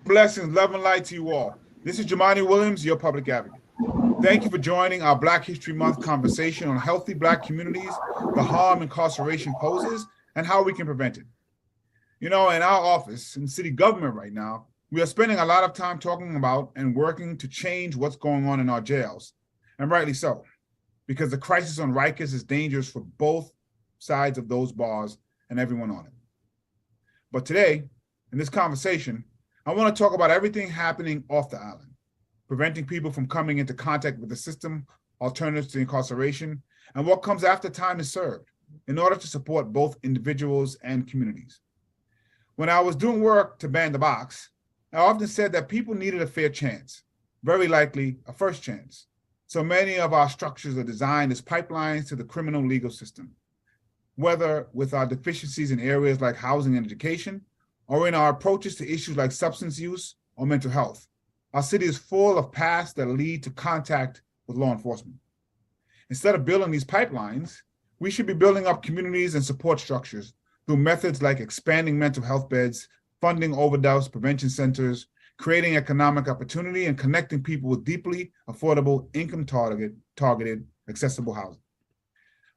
Blessings, love and light to you all. This is Jamani Williams, your public advocate. Thank you for joining our Black History Month conversation on healthy Black communities, the harm incarceration poses, and how we can prevent it. You know, in our office, in city government right now, we are spending a lot of time talking about and working to change what's going on in our jails, and rightly so, because the crisis on Rikers is dangerous for both sides of those bars and everyone on it. But today, in this conversation, I want to talk about everything happening off the island, preventing people from coming into contact with the system, alternatives to incarceration, and what comes after time is served in order to support both individuals and communities. When I was doing work to ban the box, I often said that people needed a fair chance, very likely a first chance. So many of our structures are designed as pipelines to the criminal legal system, whether with our deficiencies in areas like housing and education, or in our approaches to issues like substance use or mental health. Our city is full of paths that lead to contact with law enforcement. Instead of building these pipelines, we should be building up communities and support structures through methods like expanding mental health beds, funding overdose prevention centers, creating economic opportunity, and connecting people with deeply affordable, income-targeted, accessible housing.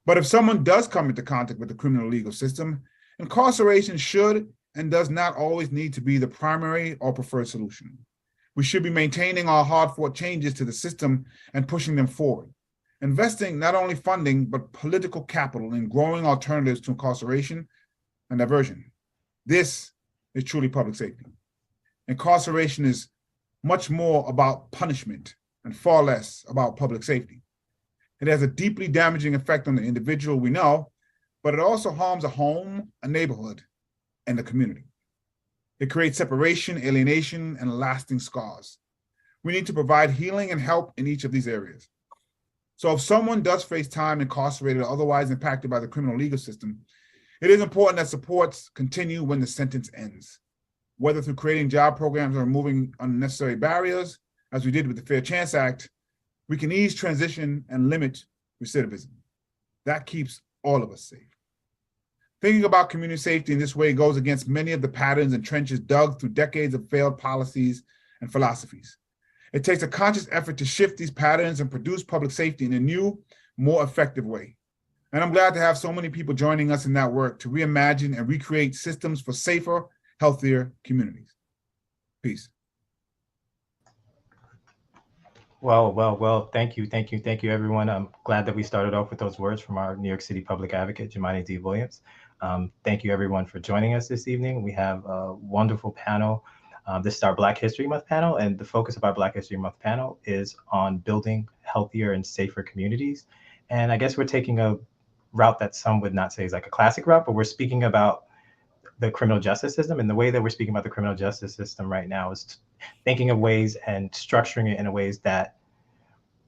But if someone does come into contact with the criminal legal system, incarceration should and does not always need to be the primary or preferred solution. We should be maintaining our hard-fought changes to the system and pushing them forward, investing not only funding, but political capital in growing alternatives to incarceration and diversion. This is truly public safety. Incarceration is much more about punishment and far less about public safety. It has a deeply damaging effect on the individual, we know, but it also harms a home, a neighborhood, and the community. It creates separation, alienation, and lasting scars. We need to provide healing and help in each of these areas. So if someone does face time incarcerated or otherwise impacted by the criminal legal system, it is important that supports continue when the sentence ends, whether through creating job programs or removing unnecessary barriers, as we did with the Fair Chance Act. We can ease transition and limit recidivism. That keeps all of us safe. Thinking about community safety in this way goes against many of the patterns and trenches dug through decades of failed policies and philosophies. It takes a conscious effort to shift these patterns and produce public safety in a new, more effective way. And I'm glad to have so many people joining us in that work to reimagine and recreate systems for safer, healthier communities. Peace. Well, thank you, everyone. I'm glad that we started off with those words from our New York City public advocate, Jamani D. Williams. Thank you, everyone, for joining us this evening. We have a wonderful panel. This is our Black History Month panel, and the focus of our Black History Month panel is on building healthier and safer communities. And I guess we're taking a route that some would not say is like a classic route, but we're speaking about the criminal justice system. And the way that we're speaking about the criminal justice system right now is thinking of ways and structuring it in a ways that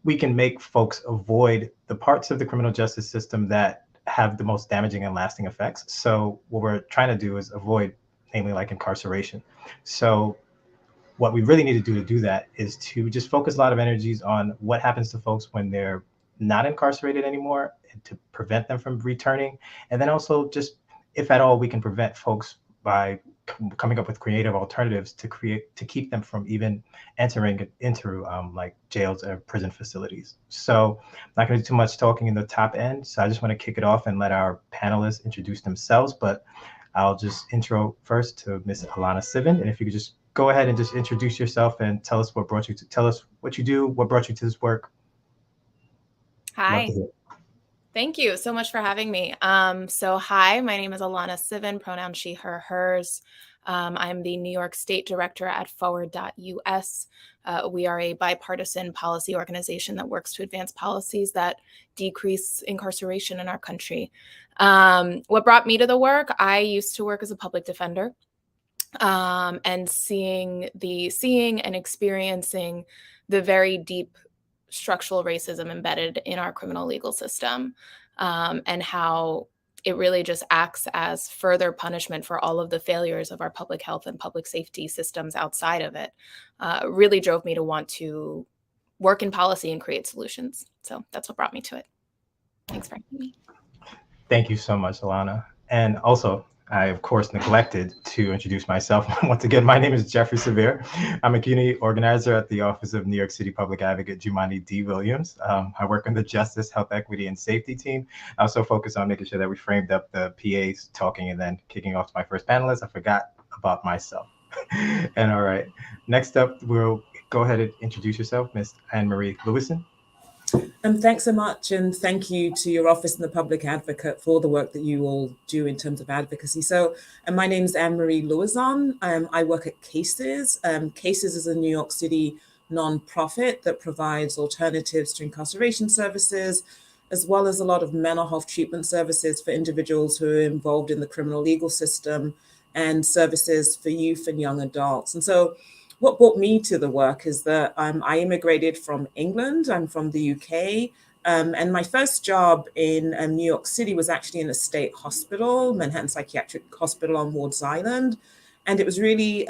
we can make folks avoid the parts of the criminal justice system that have the most damaging and lasting effects. So what we're trying to do is avoid, namely like incarceration. So what we really need to do that is to just focus a lot of energies on what happens to folks when they're not incarcerated anymore, and to prevent them from returning. And then also just, if at all, we can prevent folks by coming up with creative alternatives to keep them from even entering into like jails or prison facilities. So I'm not going to do too much talking in the top end. So I just want to kick it off and let our panelists introduce themselves. But I'll just intro first to Ms. Alana Sivan. And if you could just go ahead and just introduce yourself and tell us what you do, what brought you to this work. Hi. Thank you so much for having me. So hi, my name is Alana Sivan, pronoun she, her, hers. I'm the New York State Director at Forward.us. We are a bipartisan policy organization that works to advance policies that decrease incarceration in our country. What brought me to the work? I used to work as a public defender, and seeing and experiencing the very deep structural racism embedded in our criminal legal system, and how it really just acts as further punishment for all of the failures of our public health and public safety systems outside of it, really drove me to want to work in policy and create solutions. So that's what brought me to it. Thanks for having me. Thank you so much, Alana. And also, I, of course, neglected to introduce myself. Once again, my name is Jeffrey Severe. I'm a community organizer at the Office of New York City Public Advocate Jumani D. Williams. I work on the Justice, Health, Equity, and Safety team. I also focus on making sure that we framed up the PAs talking and then kicking off to my first panelist. I forgot about myself. And all right, next up, we'll go ahead and introduce yourself, Ms. Anne-Marie Lewison. Thanks so much, and thank you to your office and the Public Advocate for the work that you all do in terms of advocacy. So, my name is Anne-Marie Louison. I work at CASES. CASES is a New York City nonprofit that provides alternatives to incarceration services, as well as a lot of mental health treatment services for individuals who are involved in the criminal legal system and services for youth and young adults. And so, what brought me to the work is that I immigrated from England. I'm from the UK. And my first job in New York City was actually in a state hospital, Manhattan Psychiatric Hospital on Ward's Island. And it was really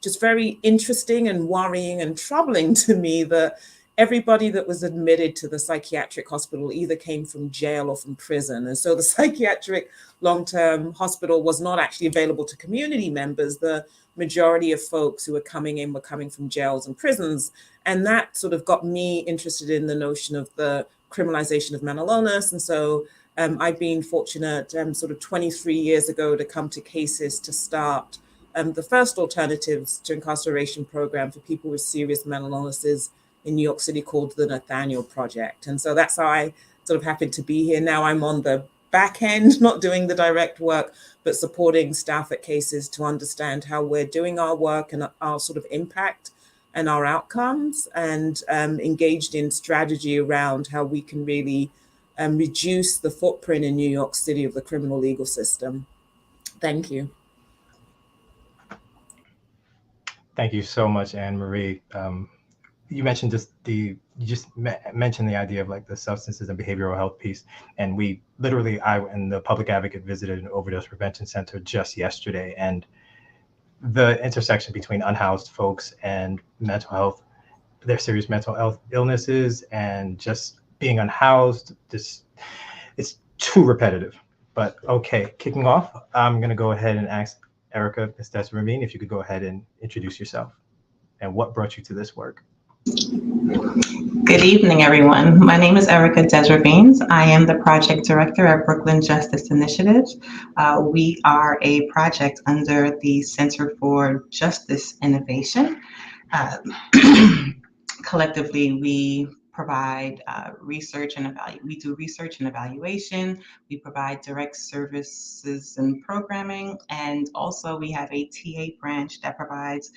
just very interesting and worrying and troubling to me that everybody that was admitted to the psychiatric hospital either came from jail or from prison. And so the psychiatric long-term hospital was not actually available to community members. The majority of folks who were coming in were coming from jails and prisons. And that sort of got me interested in the notion of the criminalization of mental illness. And so I've been fortunate sort of 23 years ago to come to CASES to start the first alternatives to incarceration program for people with serious mental illnesses in New York City called the Nathaniel Project. And so that's how I sort of happened to be here. Now I'm on the back end, not doing the direct work, but supporting staff at CASES to understand how we're doing our work and our sort of impact and our outcomes, and engaged in strategy around how we can really reduce the footprint in New York City of the criminal legal system. Thank you. Thank you so much, Anne-Marie. You mentioned mentioned the idea of like the substances and behavioral health piece. And I and the Public Advocate visited an overdose prevention center just yesterday. And the intersection between unhoused folks and mental health, their serious mental health illnesses, and just being unhoused, it's too repetitive. But okay, kicking off, I'm gonna go ahead and ask Erica Ravine if you could go ahead and introduce yourself and what brought you to this work. Good evening, everyone. My name is Erica Desravines. I am the project director at Brooklyn Justice Initiative. We are a project under the Center for Justice Innovation. Collectively, we provide research and we do research and evaluation. We provide direct services and programming, and also we have a TA branch that provides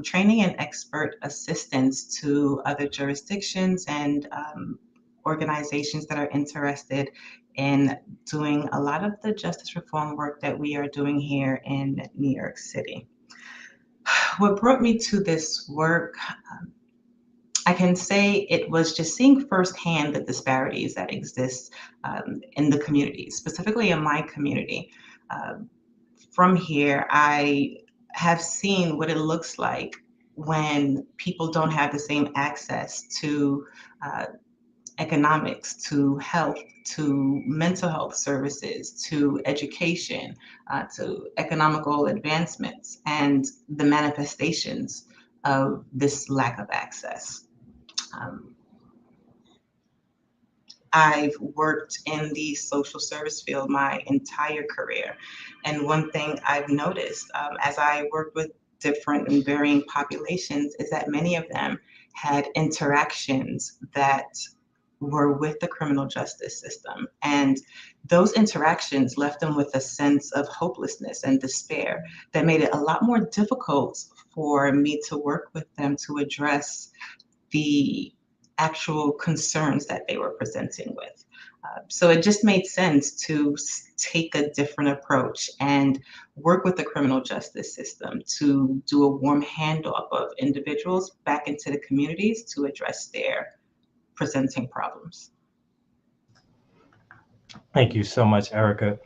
training and expert assistance to other jurisdictions and organizations that are interested in doing a lot of the justice reform work that we are doing here in New York City. What brought me to this work, I can say it was just seeing firsthand the disparities that exist in the community, specifically in my community. From here, I have seen what it looks like when people don't have the same access to economics, to health, to mental health services, to education, to economical advancements, and the manifestations of this lack of access. I've worked in the social service field my entire career. And one thing I've noticed as I worked with different and varying populations is that many of them had interactions that were with the criminal justice system. And those interactions left them with a sense of hopelessness and despair that made it a lot more difficult for me to work with them to address the actual concerns that they were presenting with. So it just made sense to take a different approach and work with the criminal justice system to do a warm handoff of individuals back into the communities to address their presenting problems. Thank you so much, Erica.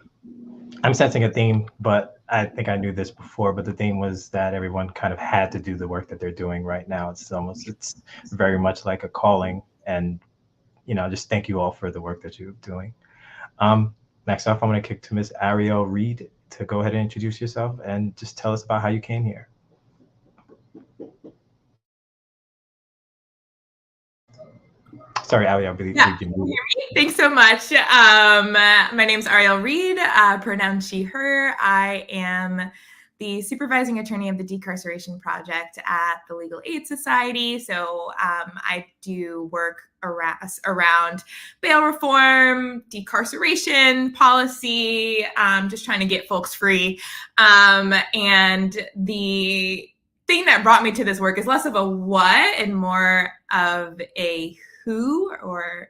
I'm sensing a theme, but I think I knew this before, but the theme was that everyone kind of had to do the work that they're doing right now. It's very much like a calling, and just thank you all for the work that you're doing. Next up, I'm going to kick to Ms. Ariel Reed to go ahead and introduce yourself and just tell us about how you came here. Sorry, Ali, I believe you muted. Thanks so much. My name's Ariel Reed, pronoun she, her. I am the supervising attorney of the Decarceration Project at the Legal Aid Society. So I do work around bail reform, decarceration policy, just trying to get folks free. And the thing that brought me to this work is less of a what and more of a who, or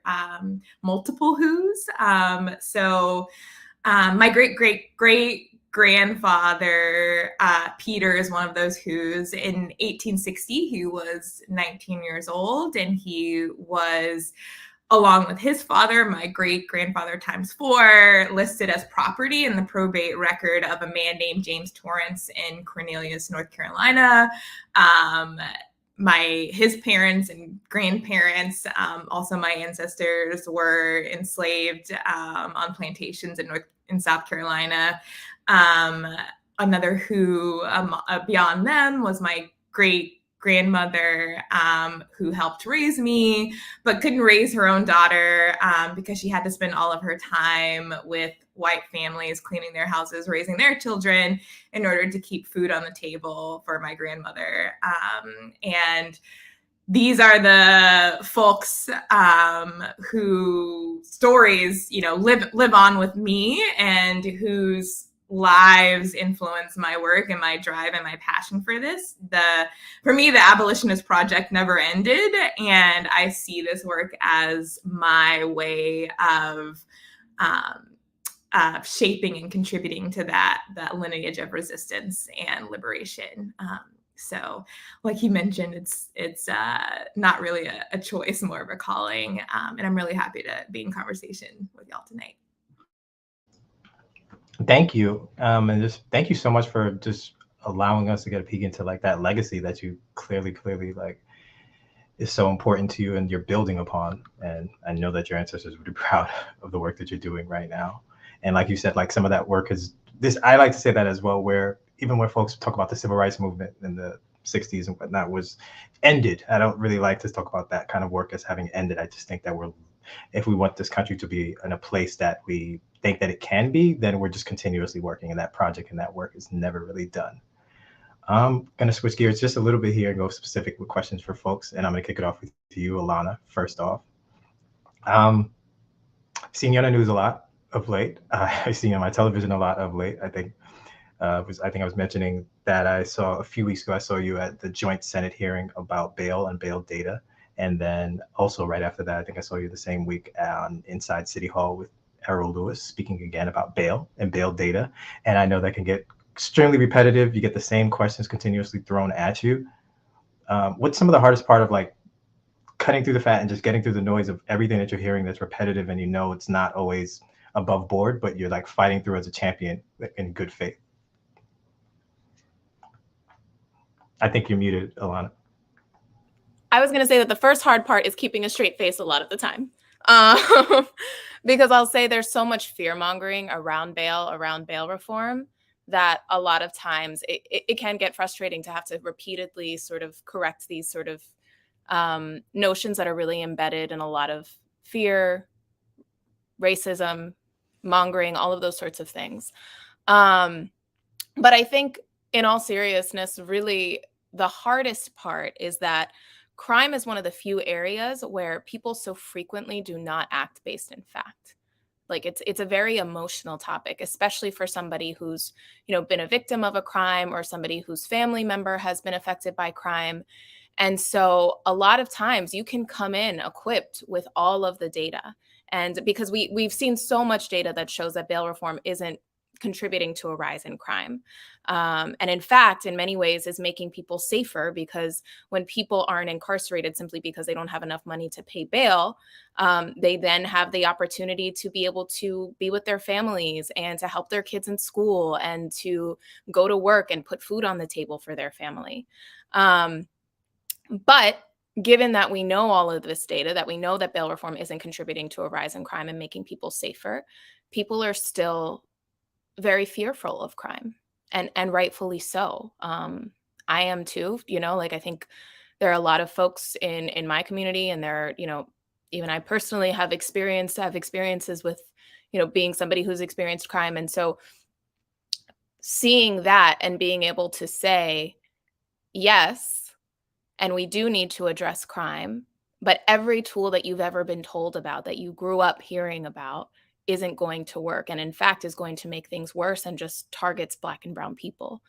multiple who's. So my great grandfather, Peter, is one of those who's. In 1860, he was 19 years old, and he was, along with his father, my great grandfather times 4, listed as property in the probate record of a man named James Torrance in Cornelius, North Carolina. His parents and grandparents, also my ancestors, were enslaved on plantations in South Carolina. Another who beyond them was my great grandmother, who helped raise me, but couldn't raise her own daughter because she had to spend all of her time with white families, cleaning their houses, raising their children in order to keep food on the table for my grandmother. And these are the folks who stories, live on with me, and whose lives influence my work and my drive and my passion for this. For me, the Abolitionist Project never ended, and I see this work as my way of shaping and contributing to that lineage of resistance and liberation. So, like you mentioned, it's not really a choice, more of a calling, and I'm really happy to be in conversation with y'all tonight. Thank you, and just thank you so much for just allowing us to get a peek into like that legacy that you clearly like is so important to you and you're building upon. And I know that your ancestors would be proud of the work that you're doing right now. And like you said, like some of that work is this. I like to say that as well, where even when folks talk about the civil rights movement in the 60s and whatnot was ended, I don't really like to talk about that kind of work as having ended. I just think that if we want this country to be in a place that we think that it can be, then we're just continuously working, and that project and that work is never really done. I'm going to switch gears just a little bit here and go specific with questions for folks. And I'm going to kick it off with you, Alana, first off. Seen you on the news a lot of late. I've seen you on my television a lot of late. I think I was mentioning that a few weeks ago, I saw you at the joint Senate hearing about bail and bail data. And then also right after that, I think I saw you the same week inside City Hall with Errol Lewis, speaking again about bail and bail data. And I know that can get extremely repetitive. You get the same questions continuously thrown at you. What's some of the hardest part of like cutting through the fat and just getting through the noise of everything that you're hearing that's repetitive, and it's not always above board, but you're like fighting through as a champion in good faith? I think you're muted, Alana. I was going to say that the first hard part is keeping a straight face a lot of the time. Because I'll say there's so much fear mongering around bail reform, that a lot of times it can get frustrating to have to repeatedly sort of correct these sort of notions that are really embedded in a lot of fear, racism, mongering, all of those sorts of things. But I think in all seriousness, really the hardest part is that crime is one of the few areas where people so frequently do not act based in fact. Like it's a very emotional topic, especially for somebody who's, been a victim of a crime, or somebody whose family member has been affected by crime. And so a lot of times you can come in equipped with all of the data. And because we've seen so much data that shows that bail reform isn't contributing to a rise in crime. And in fact, in many ways is making people safer, because when people aren't incarcerated simply because they don't have enough money to pay bail, they then have the opportunity to be able to be with their families and to help their kids in school and to go to work and put food on the table for their family. But given that we know all of this data, that we know that bail reform isn't contributing to a rise in crime and making people safer, people are still very fearful of crime, and rightfully so. I am too, like I think there are a lot of folks in my community, and there are, even I personally have experiences with, being somebody who's experienced crime. And so seeing that and being able to say, yes, and we do need to address crime, but every tool that you've ever been told about, that you grew up hearing about, isn't going to work, and in fact is going to make things worse and just targets Black and brown people.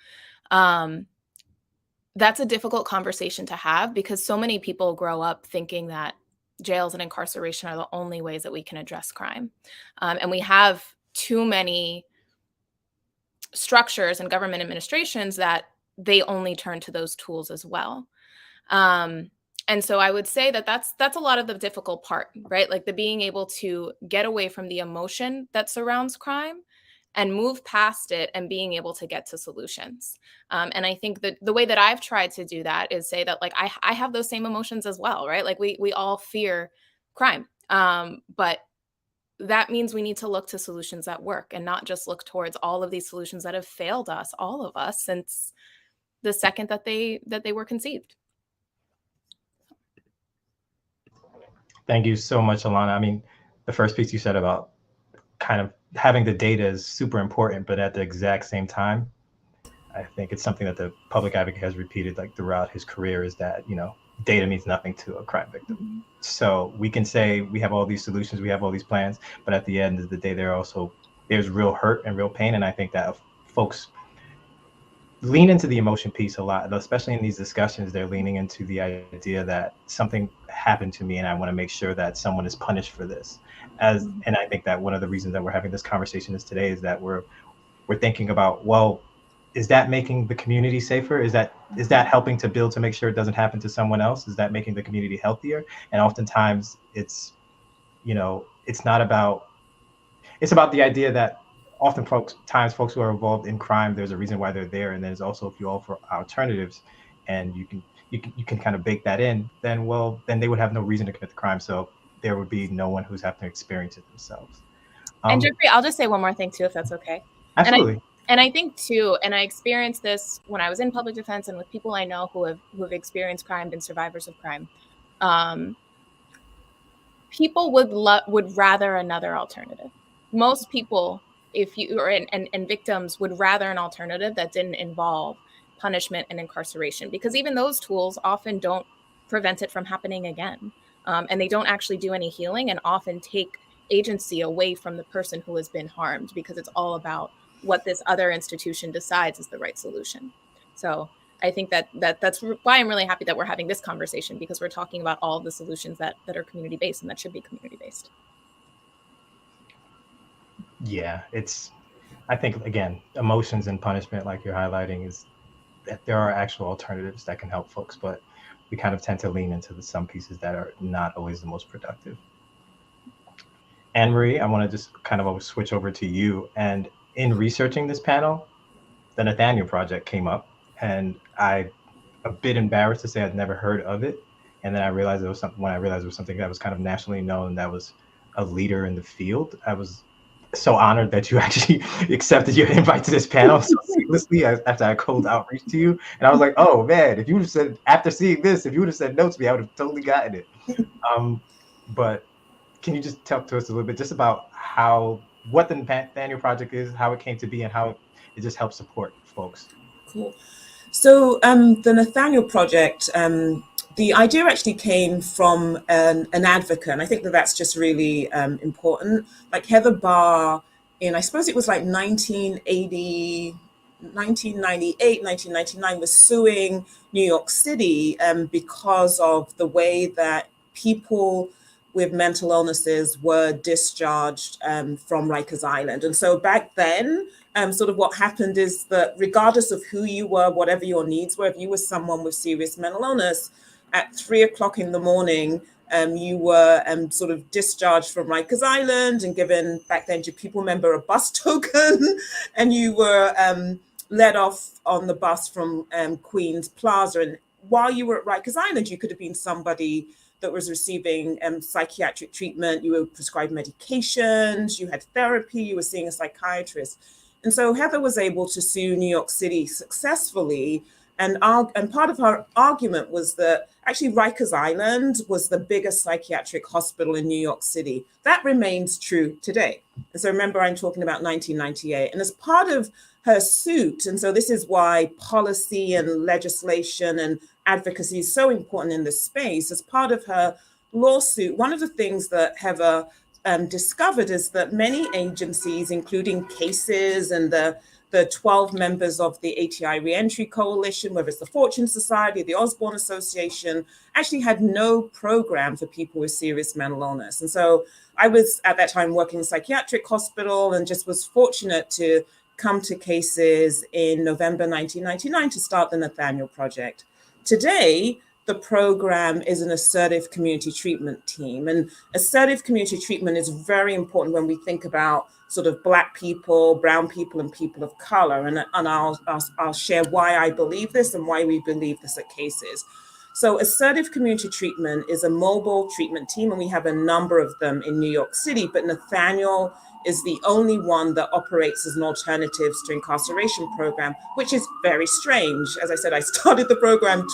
That's a difficult conversation to have, because so many people grow up thinking that jails and incarceration are the only ways that we can address crime. And we have too many structures and government administrations that they only turn to those tools as well. And so I would say that that's a lot of the difficult part, right? Like the being able to get away from the emotion that surrounds crime and move past it, and being able to get to solutions. And I think that the way that I've tried to do that is say that, like, I have those same emotions as well, right? Like we all fear crime, but that means we need to look to solutions that work, and not just look towards all of these solutions that have failed us, all of us, since the second that they were conceived. Thank you so much, Alana. I mean, the first piece you said about kind of having the data is super important, but at the exact same time, I think it's something that the public advocate has repeated like throughout his career, is that, data means nothing to a crime victim. So we can say we have all these solutions, we have all these plans, but at the end of the day, there's real hurt and real pain. And I think that folks lean into the emotion piece a lot, especially in these discussions. They're leaning into the idea that something happened to me and I want to make sure that someone is punished for this. And I think that one of the reasons that we're having this conversation today is that we're thinking about, well, is that making the community safer? Is that helping to build to make sure it doesn't happen to someone else? Is that making the community healthier? And oftentimes it's about the idea that folks who are involved in crime, there's a reason why they're there. And there's also, if you offer alternatives and you can kind of bake that in, then they would have no reason to commit the crime. So there would be no one who's having to experience it themselves. And Jeffrey, I'll just say one more thing too, if that's okay. Absolutely. And I think too, and I experienced this when I was in public defense and with people I know who have experienced crime, been survivors of crime. People would rather another alternative. Most people, and victims would rather an alternative that didn't involve punishment and incarceration, because even those tools often don't prevent it from happening again. And they don't actually do any healing, and often take agency away from the person who has been harmed, because it's all about what this other institution decides is the right solution. So I think that's why I'm really happy that we're having this conversation, because we're talking about all of the solutions that are community-based and that should be community-based. Yeah, I think, again, emotions and punishment, like you're highlighting, is that there are actual alternatives that can help folks, but we kind of tend to lean into some pieces that are not always the most productive. Anne Marie, I want to just kind of switch over to you. And in researching this panel, the Nathaniel Project came up, and I'm a bit embarrassed to say I'd never heard of it. And then I realized it was something that was kind of nationally known, that was a leader in the field. I was so honored that you actually accepted your invite to this panel so seamlessly after I cold outreach to you. And I was like, oh man, if you would have said, after seeing this, if you would have said no to me, I would have totally gotten it. But can you just talk to us a little bit just about what the Nathaniel Project is, how it came to be, and how it just helps support folks? Cool. So the Nathaniel Project, the idea actually came from an advocate, and I think that's just really important. Like Heather Barr, I suppose it was like 1998, 1999, was suing New York City because of the way that people with mental illnesses were discharged from Rikers Island. And so back then, sort of what happened is that regardless of who you were, whatever your needs were, if you were someone with serious mental illness, at 3:00 in the morning, you were sort of discharged from Rikers Island and given, back then, do people remember, a bus token? And you were let off on the bus from Queens Plaza. And while you were at Rikers Island, you could have been somebody that was receiving psychiatric treatment, you were prescribed medications, you had therapy, you were seeing a psychiatrist. And so Heather was able to sue New York City successfully. And part of her argument was that actually Rikers Island was the biggest psychiatric hospital in New York City. That remains true today. And so remember, I'm talking about 1998. And as part of her suit, and so this is why policy and legislation and advocacy is so important in this space, as part of her lawsuit, one of the things that Heather discovered is that many agencies, including CASES and the 12 members of the ATI Reentry Coalition, whether it's the Fortune Society, the Osborne Association, actually had no program for people with serious mental illness. And so I was at that time working in a psychiatric hospital and just was fortunate to come to CASES in November 1999 to start the Nathaniel Project. Today, the program is an assertive community treatment team. And assertive community treatment is very important when we think about sort of Black people, brown people, and people of color. And I'll share why I believe this and why we believe this at CASES. So assertive community treatment is a mobile treatment team, and we have a number of them in New York City, but Nathaniel is the only one that operates as an alternatives to incarceration program, which is very strange. As I said, I started the program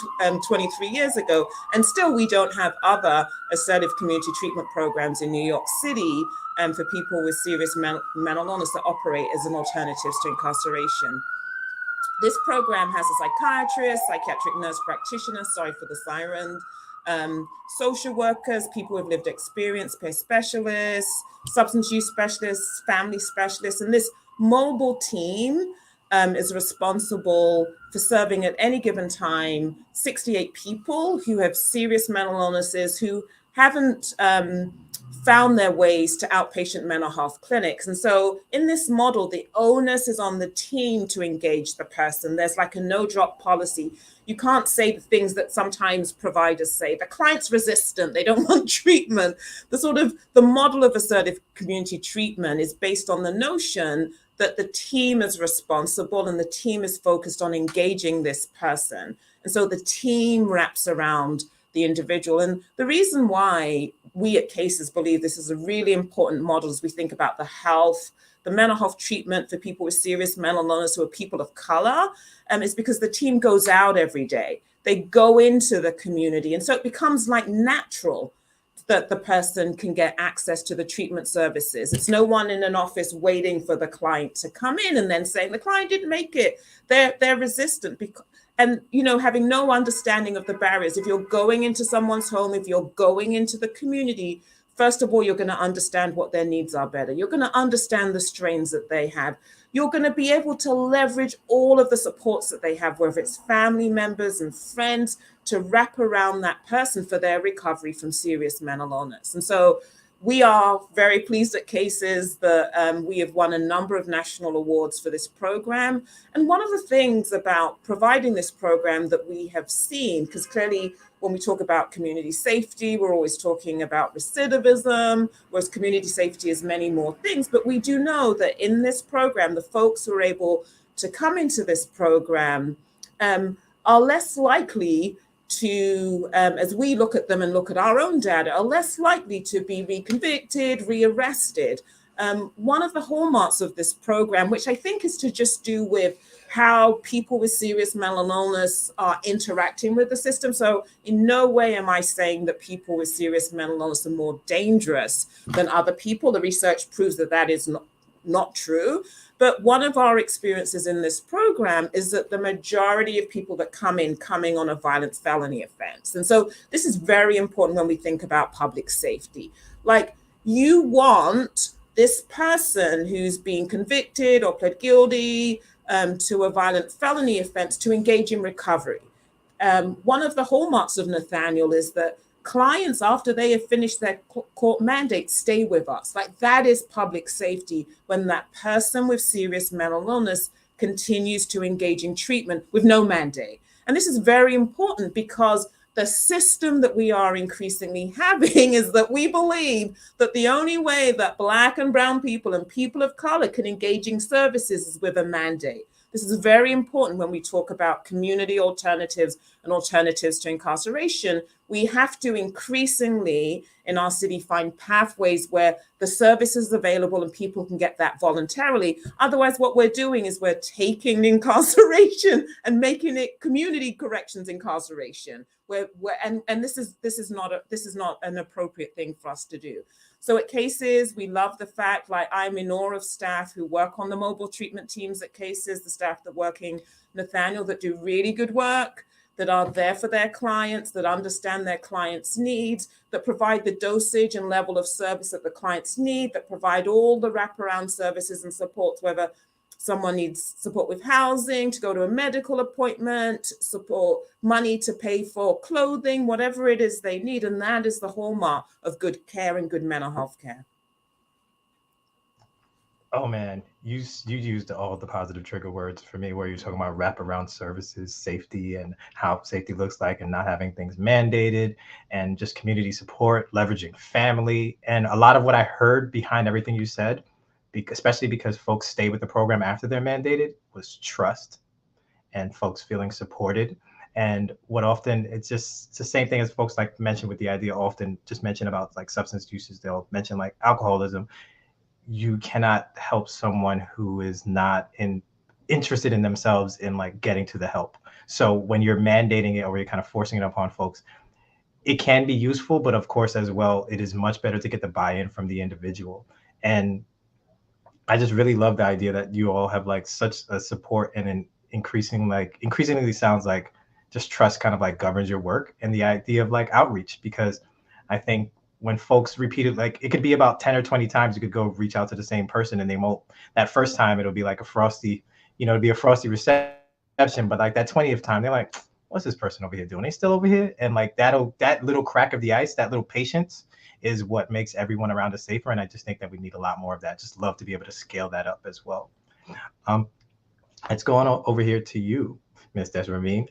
23 years ago, and still we don't have other assertive community treatment programs in New York City for people with serious mental illness that operate as an alternatives to incarceration. This program has a psychiatrist, psychiatric nurse practitioner, sorry for the siren, social workers, people with lived experience, peer specialists, substance use specialists, family specialists. And this mobile team is responsible for serving at any given time 68 people who have serious mental illnesses who haven't found their ways to outpatient mental health clinics. And so in this model, the onus is on the team to engage the person. There's like a no-drop policy. You can't say the things that sometimes providers say. The client's resistant, they don't want treatment. The model of assertive community treatment is based on the notion that the team is responsible and the team is focused on engaging this person. And so the team wraps around the individual. And the reason why we at CASES believe this is a really important model as we think about the mental health treatment for people with serious mental illness who are people of color, is because the team goes out every day. They go into the community. And so it becomes like natural that the person can get access to the treatment services. It's no one in an office waiting for the client to come in and then saying the client didn't make it. They're resistant and, having no understanding of the barriers. If you're going into someone's home, if you're going into the community, first of all, you're going to understand what their needs are better. You're going to understand the strains that they have. You're going to be able to leverage all of the supports that they have, whether it's family members and friends, to wrap around that person for their recovery from serious mental illness. And so we are very pleased at CASES that we have won a number of national awards for this program. And one of the things about providing this program that we have seen, because clearly when we talk about community safety, we're always talking about recidivism, whereas community safety is many more things. But we do know that in this program, the folks who are able to come into this program are less likely to, as we look at them and look at our own data, are less likely to be reconvicted, rearrested. One of the hallmarks of this program, which I think is to just do with how people with serious mental illness are interacting with the system. So in no way am I saying that people with serious mental illness are more dangerous than other people. The research proves that that is not true. But one of our experiences in this program is that the majority of people that coming on a violent felony offense. And so this is very important when we think about public safety. Like, you want this person who's being convicted or pled guilty to a violent felony offense to engage in recovery. One of the hallmarks of Nathaniel is that clients, after they have finished their court mandate, stay with us. Like, that is public safety, when that person with serious mental illness continues to engage in treatment with no mandate. And this is very important because the system that we are increasingly having is that we believe that the only way that Black and brown people and people of color can engage in services is with a mandate. This is very important when we talk about community alternatives and alternatives to incarceration. We have to increasingly in our city find pathways where the service is available and people can get that voluntarily. Otherwise, what we're doing is we're taking incarceration and making it community corrections incarceration. And this is not an appropriate thing for us to do. So at Cases, we love the fact, like I'm in awe of staff who work on the mobile treatment teams at Cases, the staff that working, Nathaniel, that do really good work, that are there for their clients, that understand their clients' needs, that provide the dosage and level of service that the clients need, that provide all the wraparound services and supports, whether someone needs support with housing, to go to a medical appointment, support, money to pay for clothing, whatever it is they need. And that is the hallmark of good care and good mental health care. Oh man, you used all the positive trigger words for me, where you're talking about wraparound services, safety, and how safety looks like, and not having things mandated, and just community support, leveraging family. And a lot of what I heard behind everything you said, especially because folks stay with the program after they're mandated, was trust and folks feeling supported. And what often, it's the same thing as folks like mention with the idea, often just mention about like substance uses, they'll mention like alcoholism. You cannot help someone who is not interested in themselves in like getting to the help. So when you're mandating it or you're kind of forcing it upon folks, it can be useful, but of course as well, it is much better to get the buy-in from the individual. And I just really love the idea that you all have like such a support, and an increasingly sounds like just trust kind of like governs your work, and the idea of like outreach, because I think when folks repeat it, like it could be about 10 or 20 times, you could go reach out to the same person, and they won't, that first time it'll be like a frosty, it'll be a frosty reception, but like that 20th time, they're like, what's this person over here doing? They still over here? And like that little crack of the ice, that little patience is what makes everyone around us safer. And I just think that we need a lot more of that. Just love to be able to scale that up as well. Let's go on over here to you, Ms. Desramine.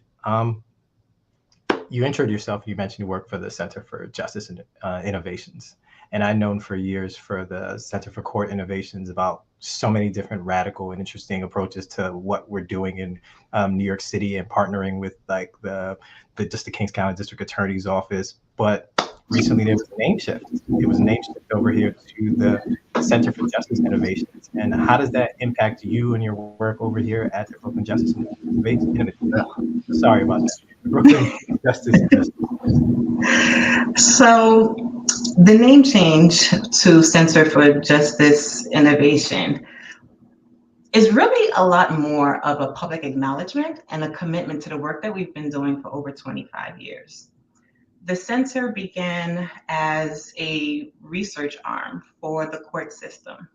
You introed yourself. You mentioned you work for the Center for Justice and Innovations. And I've known for years for the Center for Court Innovations about so many different radical and interesting approaches to what we're doing in New York City, and partnering with like the Kings County District Attorney's Office. But recently there was a name shift. It was a name shift over here to the Center for Justice Innovations. And how does that impact you and your work over here at the Brooklyn Justice Innovations? Sorry about that. Brooklyn Justice. So the name change to Center for Justice Innovation is really a lot more of a public acknowledgement and a commitment to the work that we've been doing for over 25 years. The center began as a research arm for the court system,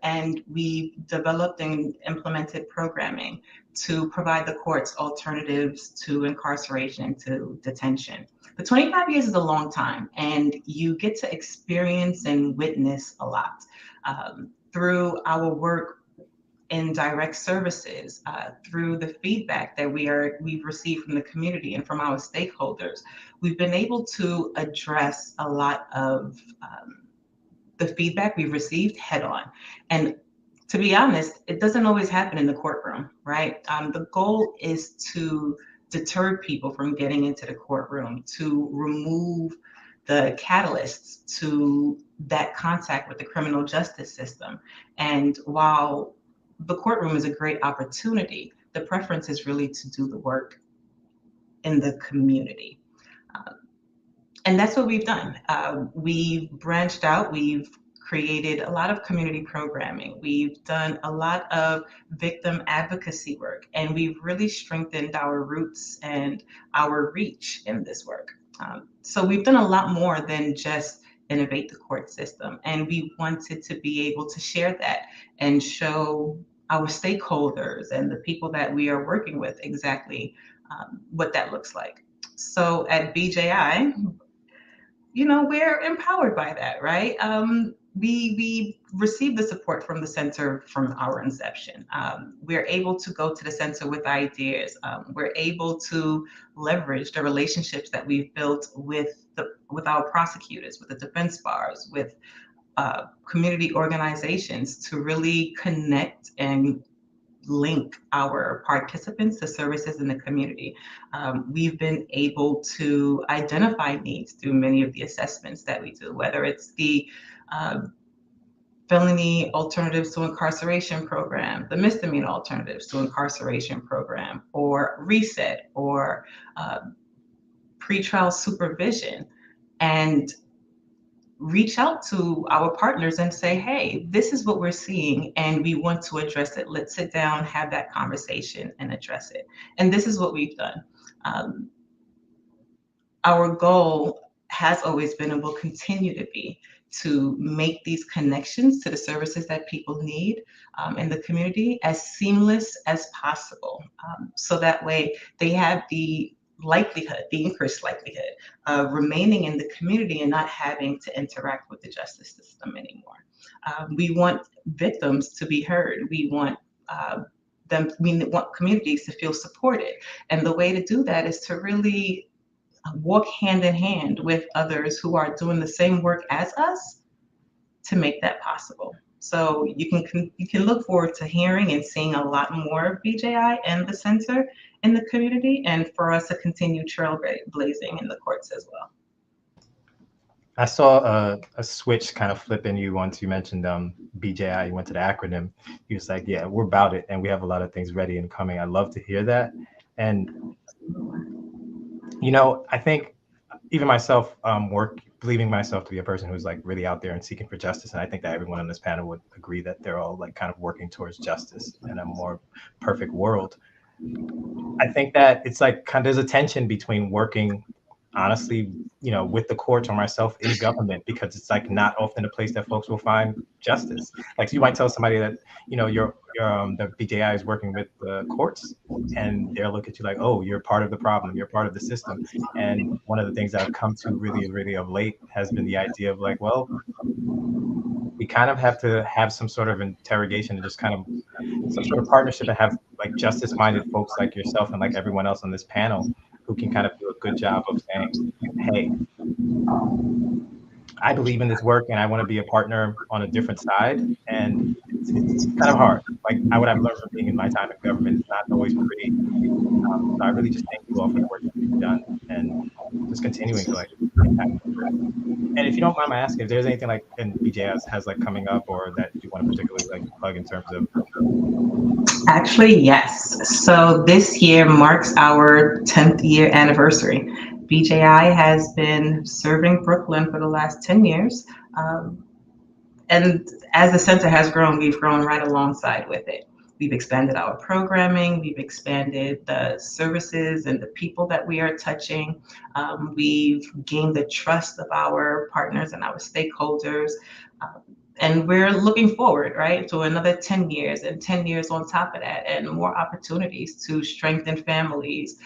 and we developed and implemented programming to provide the courts alternatives to incarceration, to detention. But 25 years is a long time, and you get to experience and witness a lot through our work in direct services, through the feedback that we've received from the community and from our stakeholders. We've been able to address a lot of the feedback we've received head on. And to be honest, it doesn't always happen in the courtroom, right? The goal is to deter people from getting into the courtroom, to remove the catalysts to that contact with the criminal justice system. And while the courtroom is a great opportunity, the preference is really to do the work in the community. And that's what we've done. We've branched out, we've created a lot of community programming. We've done a lot of victim advocacy work, and we've really strengthened our roots and our reach in this work. So we've done a lot more than just innovate the court system. And we wanted to be able to share that and show our stakeholders and the people that we are working with exactly what that looks like. So at BJI, we're empowered by that, right? We received the support from the center from our inception. We're able to go to the center with ideas. We're able to leverage the relationships that we've built with our prosecutors, with the defense bars, with community organizations to really connect and link our participants to services in the community. We've been able to identify needs through many of the assessments that we do, whether it's the felony alternatives to incarceration program, the misdemeanor alternatives to incarceration program, or reset, or pretrial supervision, and reach out to our partners and say, hey, this is what we're seeing and we want to address it. Let's sit down, have that conversation and address it. And this is what we've done. Our goal has always been and will continue to be to make these connections to the services that people need in the community as seamless as possible. So that way they have the increased likelihood of remaining in the community and not having to interact with the justice system anymore. We want victims to be heard. We want communities to feel supported. And the way to do that is to really walk hand in hand with others who are doing the same work as us to make that possible. So you can look forward to hearing and seeing a lot more of BJI and the center in the community, and for us to continue trailblazing in the courts as well. I saw a switch kind of flip in you once you mentioned BJI. You went to the acronym. He was like, yeah, we're about it, and we have a lot of things ready and coming. I love to hear that. And you know, I think even myself, believing myself to be a person who's like really out there and seeking for justice. And I think that everyone on this panel would agree that they're all like kind of working towards justice in a more perfect world. I think that it's like there's a tension between working honestly, you know, with the courts or myself in government, because it's like not often a place that folks will find justice. Like, so you might tell somebody that, you know, the BJI is working with the courts, and they'll look at you like, oh, you're part of the problem, you're part of the system. And one of the things that I've come to really of late has been the idea of like, well, we kind of have to have some sort of interrogation and just kind of some sort of partnership and have like justice-minded folks like yourself and like everyone else on this panel who can kind of do a good job of saying, hey, I believe in this work and I want to be a partner on a different side. And it's kind of hard. Like what I've learned from being in my time in government, it's not always pretty. So I really just thank you all for the work that you've done and just continuing to like impact the work. And if you don't mind my asking, if there's anything like in BJS has like coming up or that you want to particularly like plug in terms of. Actually, yes. So this year marks our 10th year anniversary. BJI has been serving Brooklyn for the last 10 years. And as the center has grown, we've grown right alongside with it. We've expanded our programming, we've expanded the services and the people that we are touching. We've gained the trust of our partners and our stakeholders. And we're looking forward, right, to another 10 years and 10 years on top of that, and more opportunities to strengthen families,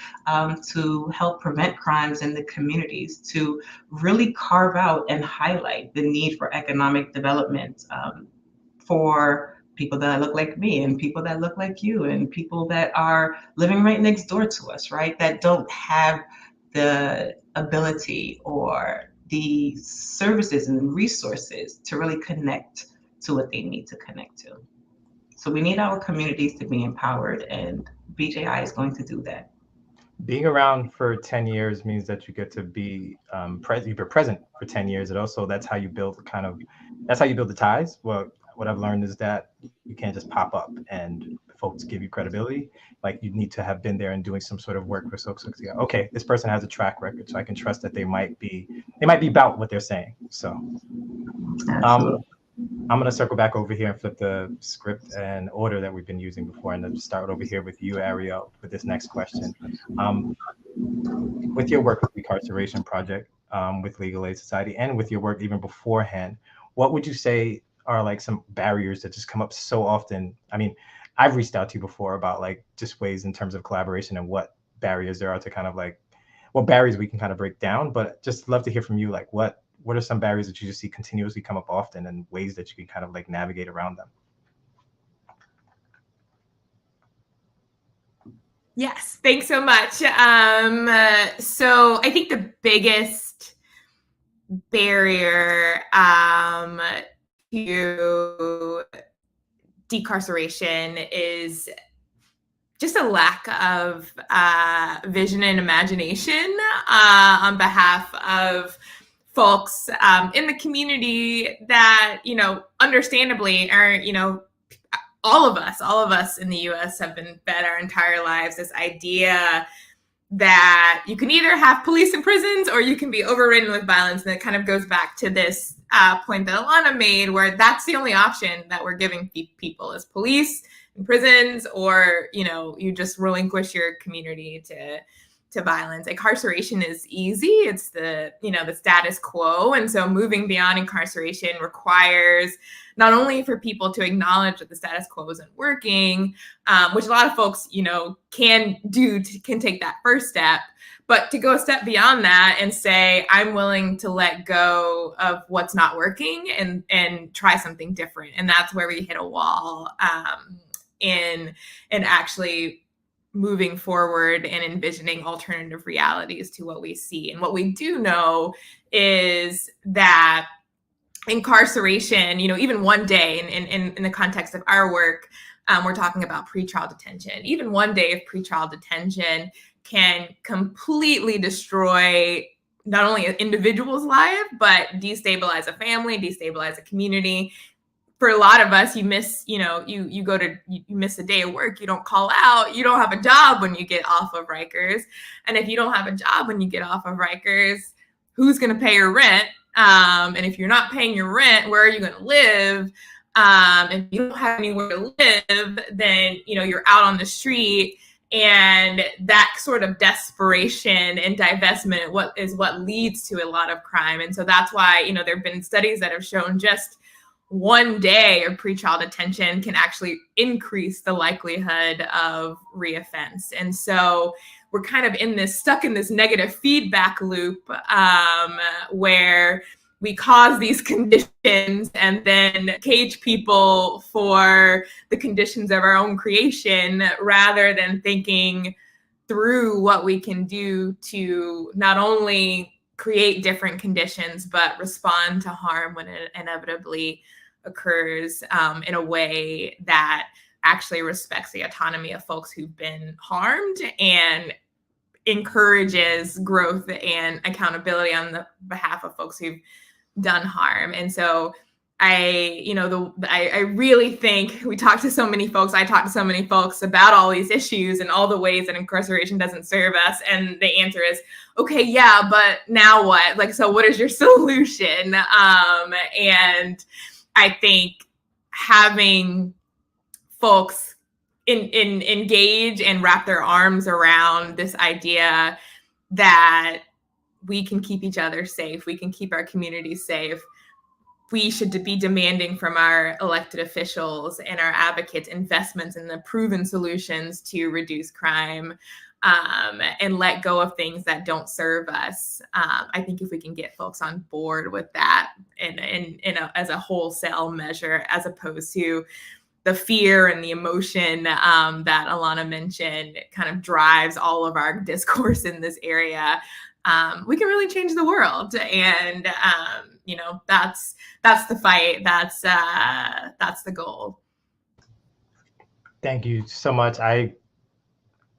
to help prevent crimes in the communities, to really carve out and highlight the need for economic development for people that look like me and people that look like you and people that are living right next door to us, right, that don't have the ability or the services and resources to really connect to what they need to connect to. So we need our communities to be empowered, and BJI is going to do that. Being around for 10 years means that you get to be present for 10 years. And also that's how you build the ties. Well, what I've learned is that you can't just pop up and folks give you credibility. Like you need to have been there and doing some sort of work for folks to go, okay, this person has a track record, so I can trust that they might be about what they're saying. So I'm going to circle back over here and flip the script and order that we've been using before, and then start over here with you, Ariel, with this next question. With your work with the Incarceration Project, with Legal Aid Society, and with your work even beforehand, what would you say are like some barriers that just come up so often? I mean, I've reached out to you before about like just ways in terms of collaboration and what barriers there are to kind of like, what barriers we can kind of break down, but just love to hear from you, like what are some barriers that you just see continuously come up often and ways that you can kind of like navigate around them? Yes, thanks so much. So I think the biggest barrier to decarceration is just a lack of vision and imagination on behalf of folks in the community that, understandably are, all of us in the US have been fed our entire lives this idea that you can either have police in prisons or you can be overridden with violence. And it kind of goes back to this point that Alana made, where that's the only option that we're giving people is police in prisons, or, you just relinquish your community to violence. Incarceration is easy. It's the status quo. And so moving beyond incarceration requires not only for people to acknowledge that the status quo isn't working, which a lot of folks, can take that first step, but to go a step beyond that and say, I'm willing to let go of what's not working and try something different. And that's where we hit a wall in actually moving forward and envisioning alternative realities to what we see. And what we do know is that incarceration, even one day in the context of our work, we're talking about pretrial detention. Even one day of pretrial detention can completely destroy not only an individual's life, but destabilize a family, destabilize a community. For a lot of us, you miss, you miss a day of work, you don't call out, you don't have a job when you get off of Rikers. And if you don't have a job when you get off of Rikers, who's going to pay your rent? And if you're not paying your rent, where are you going to live? If you don't have anywhere to live, then, you're out on the street. And that sort of desperation and divestment what leads to a lot of crime. And so that's why, there have been studies that have shown just one day of pretrial detention can actually increase the likelihood of reoffense. And so we're kind of stuck in this negative feedback loop where we cause these conditions and then cage people for the conditions of our own creation, rather than thinking through what we can do to not only create different conditions, but respond to harm when it inevitably occurs in a way that actually respects the autonomy of folks who've been harmed and encourages growth and accountability on the behalf of folks who've done harm. And so I really think I talk to so many folks about all these issues and all the ways that incarceration doesn't serve us. And the answer is, okay, yeah, but now what? So what is your solution? And I think having folks engage and wrap their arms around this idea that we can keep each other safe, we can keep our communities safe. We should be demanding from our elected officials and our advocates investments in the proven solutions to reduce crime, and let go of things that don't serve us. I think if we can get folks on board with that as a wholesale measure, as opposed to the fear and the emotion that Alana mentioned, it kind of drives all of our discourse in this area, we can really change the world. And that's the fight. That's the goal. Thank you so much.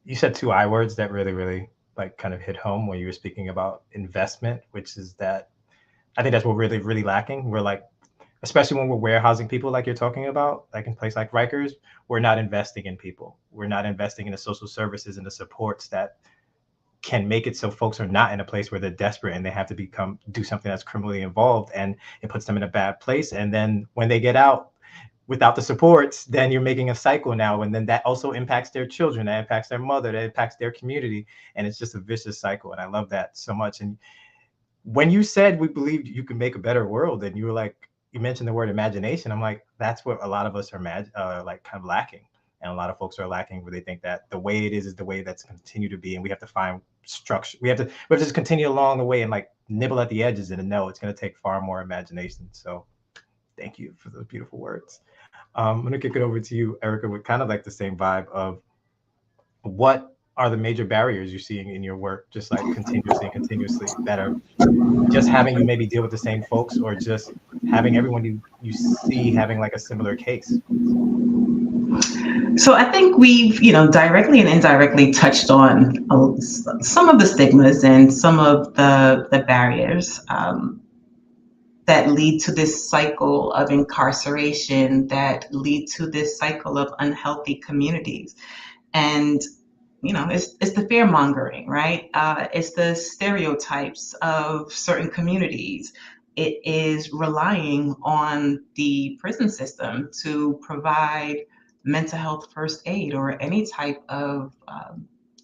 You said two I words that really kind of hit home when you were speaking about investment, which is that I think that's what we're really lacking. We're especially when we're warehousing people like you're talking about, like in a place like Rikers, we're not investing in people. We're not investing in the social services and the supports that can make it so folks are not in a place where they're desperate and they have to do something that's criminally involved, and it puts them in a bad place. And then when they get out without the supports, then you're making a cycle now. And then that also impacts their children, that impacts their mother, that impacts their community. And it's just a vicious cycle. And I love that so much. And when you said we believed you could make a better world, and you were you mentioned the word imagination, I'm like, that's what a lot of us are kind of lacking. And a lot of folks are lacking, where they think that the way it is the way that's continue to be. And we have to find structure. We have to just continue along the way and nibble at the edges. And no, it's going to take far more imagination. So thank you for those beautiful words. I'm going to kick it over to you, Erica, with kind of the same vibe of what are the major barriers you're seeing in your work, just continuously that are just having you maybe deal with the same folks, or just having everyone you see having a similar case? So I think we've, directly and indirectly touched on some of the stigmas and some of the barriers that lead to this cycle of incarceration, that lead to this cycle of unhealthy communities. And it's the fear mongering, right? It's the stereotypes of certain communities. It is relying on the prison system to provide mental health first aid or any type of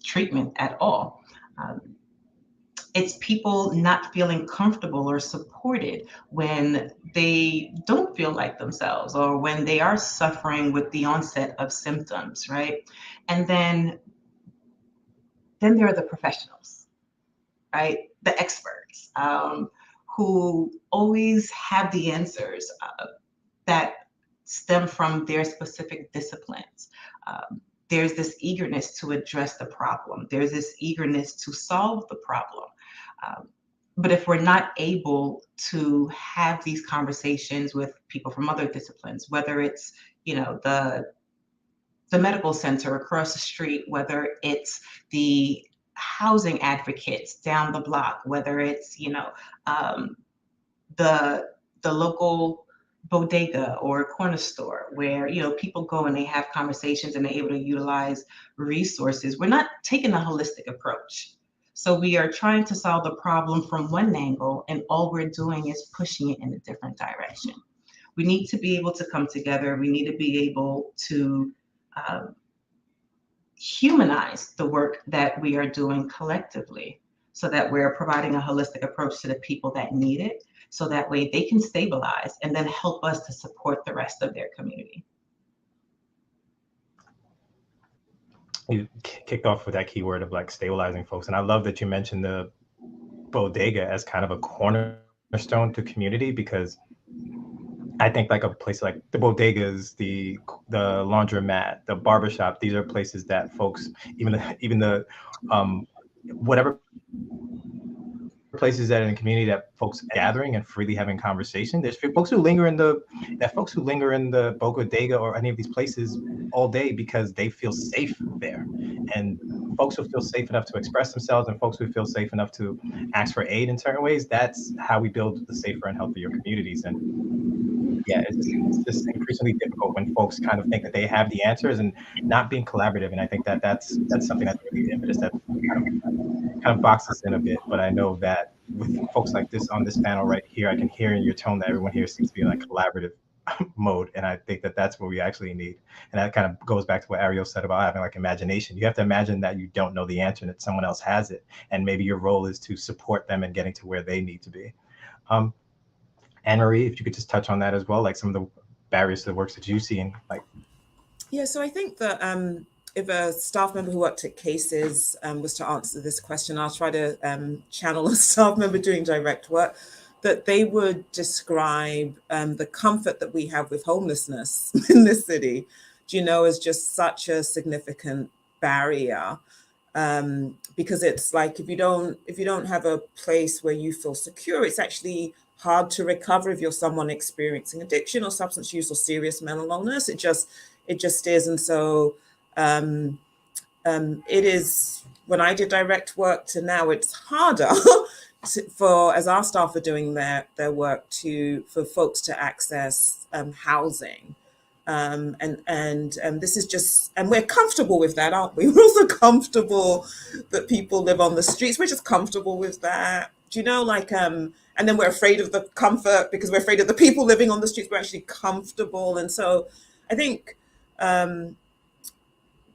treatment at all. It's people not feeling comfortable or supported when they don't feel like themselves or when they are suffering with the onset of symptoms, right? And then there are the professionals, right? The experts who always have the answers that stem from their specific disciplines. There's this eagerness to address the problem. There's this eagerness to solve the problem. But if we're not able to have these conversations with people from other disciplines, whether it's, the medical center across the street, whether it's the housing advocates down the block, whether it's, the local bodega or corner store where, people go and they have conversations and they're able to utilize resources. We're not taking a holistic approach. So we are trying to solve the problem from one angle, and all we're doing is pushing it in a different direction. We need to be able to come together. We need to be able to humanize the work that we are doing collectively so that we're providing a holistic approach to the people that need it, so that way they can stabilize and then help us to support the rest of their community. You kicked off with that keyword of like stabilizing folks. And I love that you mentioned the bodega as kind of a cornerstone to community, because I think like a place like the bodegas, the laundromat, the barbershop, these are places that folks, even the whatever places that in the community that folks are gathering and freely having conversation. There's folks who linger in the bodega or any of these places all day because they feel safe there. And folks who feel safe enough to express themselves and folks who feel safe enough to ask for aid in certain ways, that's how we build the safer and healthier communities. And yeah, it's just increasingly difficult when folks kind of think that they have the answers and not being collaborative. And I think that's something that's really impetus that kind of boxes in a bit. But I know that with folks like this on this panel right here, I can hear in your tone that everyone here seems to be in like collaborative mode. And I think that that's what we actually need. And that kind of goes back to what Ariel said about having like imagination. You have to imagine that you don't know the answer and that someone else has it. And maybe your role is to support them in getting to where they need to be. Anne-Marie, if you could just touch on that as well, like some of the barriers to the works that you see and like. Yeah, so I think that if a staff member who worked at Cases was to answer this question, I'll try to channel a staff member doing direct work, that they would describe the comfort that we have with homelessness in this city, as just such a significant barrier. Because it's like if you don't have a place where you feel secure, it's actually hard to recover if you're someone experiencing addiction or substance use or serious mental illness. It just is. And so it is, when I did direct work to now, it's harder as our staff are doing their work for folks to access housing. And this is just, and we're comfortable with that, aren't we? We're also comfortable that people live on the streets. We're just comfortable with that. And then we're afraid of the comfort because we're afraid of the people living on the streets. We're actually comfortable. And so I think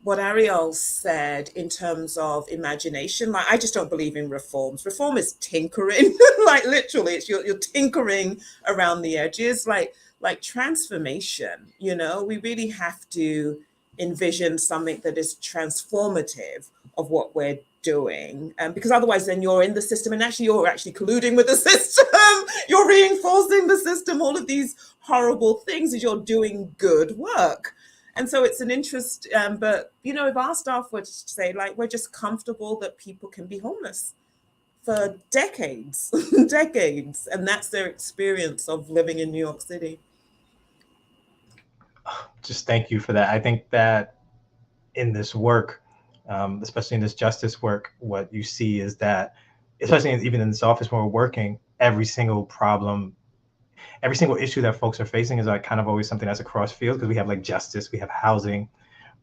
what Ariel said in terms of imagination, like I just don't believe in reforms. Reform is tinkering, like literally, it's you're tinkering around the edges, like transformation. We really have to envision something that is transformative of what we're doing, because otherwise then you're in the system and actually you're actually colluding with the system. You're reinforcing the system, all of these horrible things as you're doing good work. And so it's an interest, but if our staff were to say, like, we're just comfortable that people can be homeless for decades, and that's their experience of living in New York City. Just thank you for that. I think that in this work, especially in this justice work, what you see is that, especially even in this office when we're working, every single problem, every single issue that folks are facing is like kind of always something that's across field, because we have like justice, we have housing,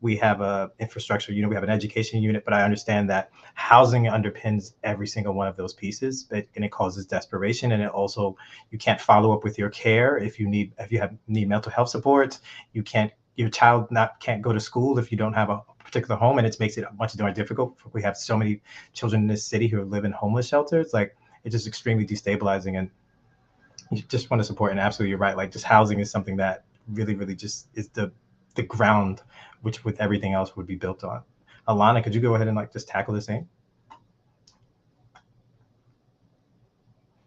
we have a infrastructure unit, we have an education unit, but I understand that housing underpins every single one of those pieces, and it causes desperation. And it also, you can't follow up with your care if you need mental health support. Your child can't go to school if you don't have a particular home, and it makes it much more difficult. We have so many children in this city who live in homeless shelters. Like, it's just extremely destabilizing, and you just want to support. And absolutely, you're right. Like, just housing is something that really, really just is the ground which with everything else would be built on. Alana, could you go ahead and like just tackle the same?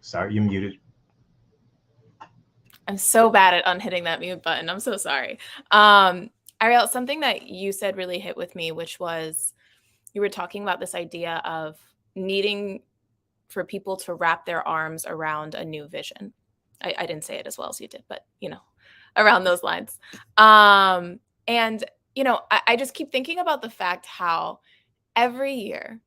Sorry, you muted. I'm so bad at unhitting that mute button. I'm so sorry. Ariel, something that you said really hit with me, which was you were talking about this idea of needing for people to wrap their arms around a new vision. I didn't say it as well as you did, but around those lines. And I just keep thinking about the fact how every year,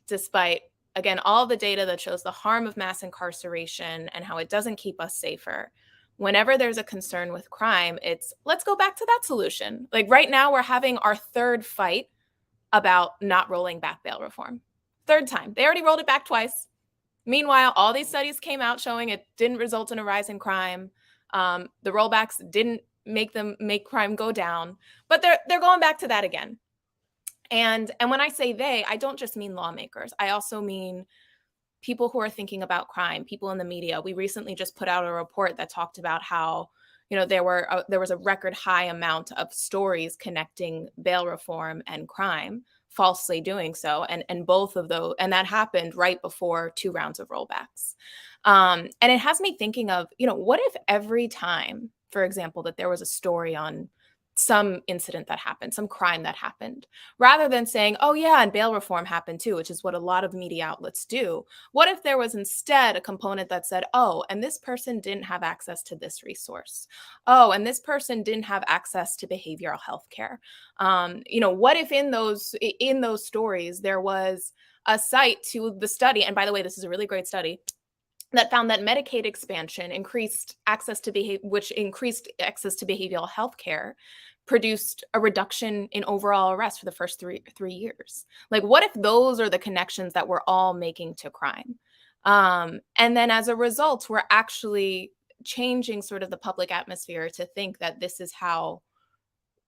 despite, again, all the data that shows the harm of mass incarceration and how it doesn't keep us safer, whenever there's a concern with crime, it's let's go back to that solution. Like right now, we're having our third fight about not rolling back bail reform. Third time. They already rolled it back twice. Meanwhile, all these studies came out showing it didn't result in a rise in crime. The rollbacks didn't make crime go down, but they're going back to that again. And when I say they, I don't just mean lawmakers. I also mean people who are thinking about crime, people in the media. We recently just put out a report that talked about how there was a record high amount of stories connecting bail reform and crime, falsely doing so, and both of those, and that happened right before 2 rounds of rollbacks. And it has me thinking of, what if every time, for example, that there was a story on some incident that happened, some crime that happened, rather than saying, oh yeah, and bail reform happened too, which is what a lot of media outlets do. What if there was instead a component that said, oh, and this person didn't have access to this resource. Oh, and this person didn't have access to behavioral health care. What if in those stories there was a cite to the study? And by the way, this is a really great study that found that Medicaid expansion increased access to behavioral health care, produced a reduction in overall arrests for the first three years. Like, what if those are the connections that we're all making to crime? And then as a result, we're actually changing sort of the public atmosphere to think that this is how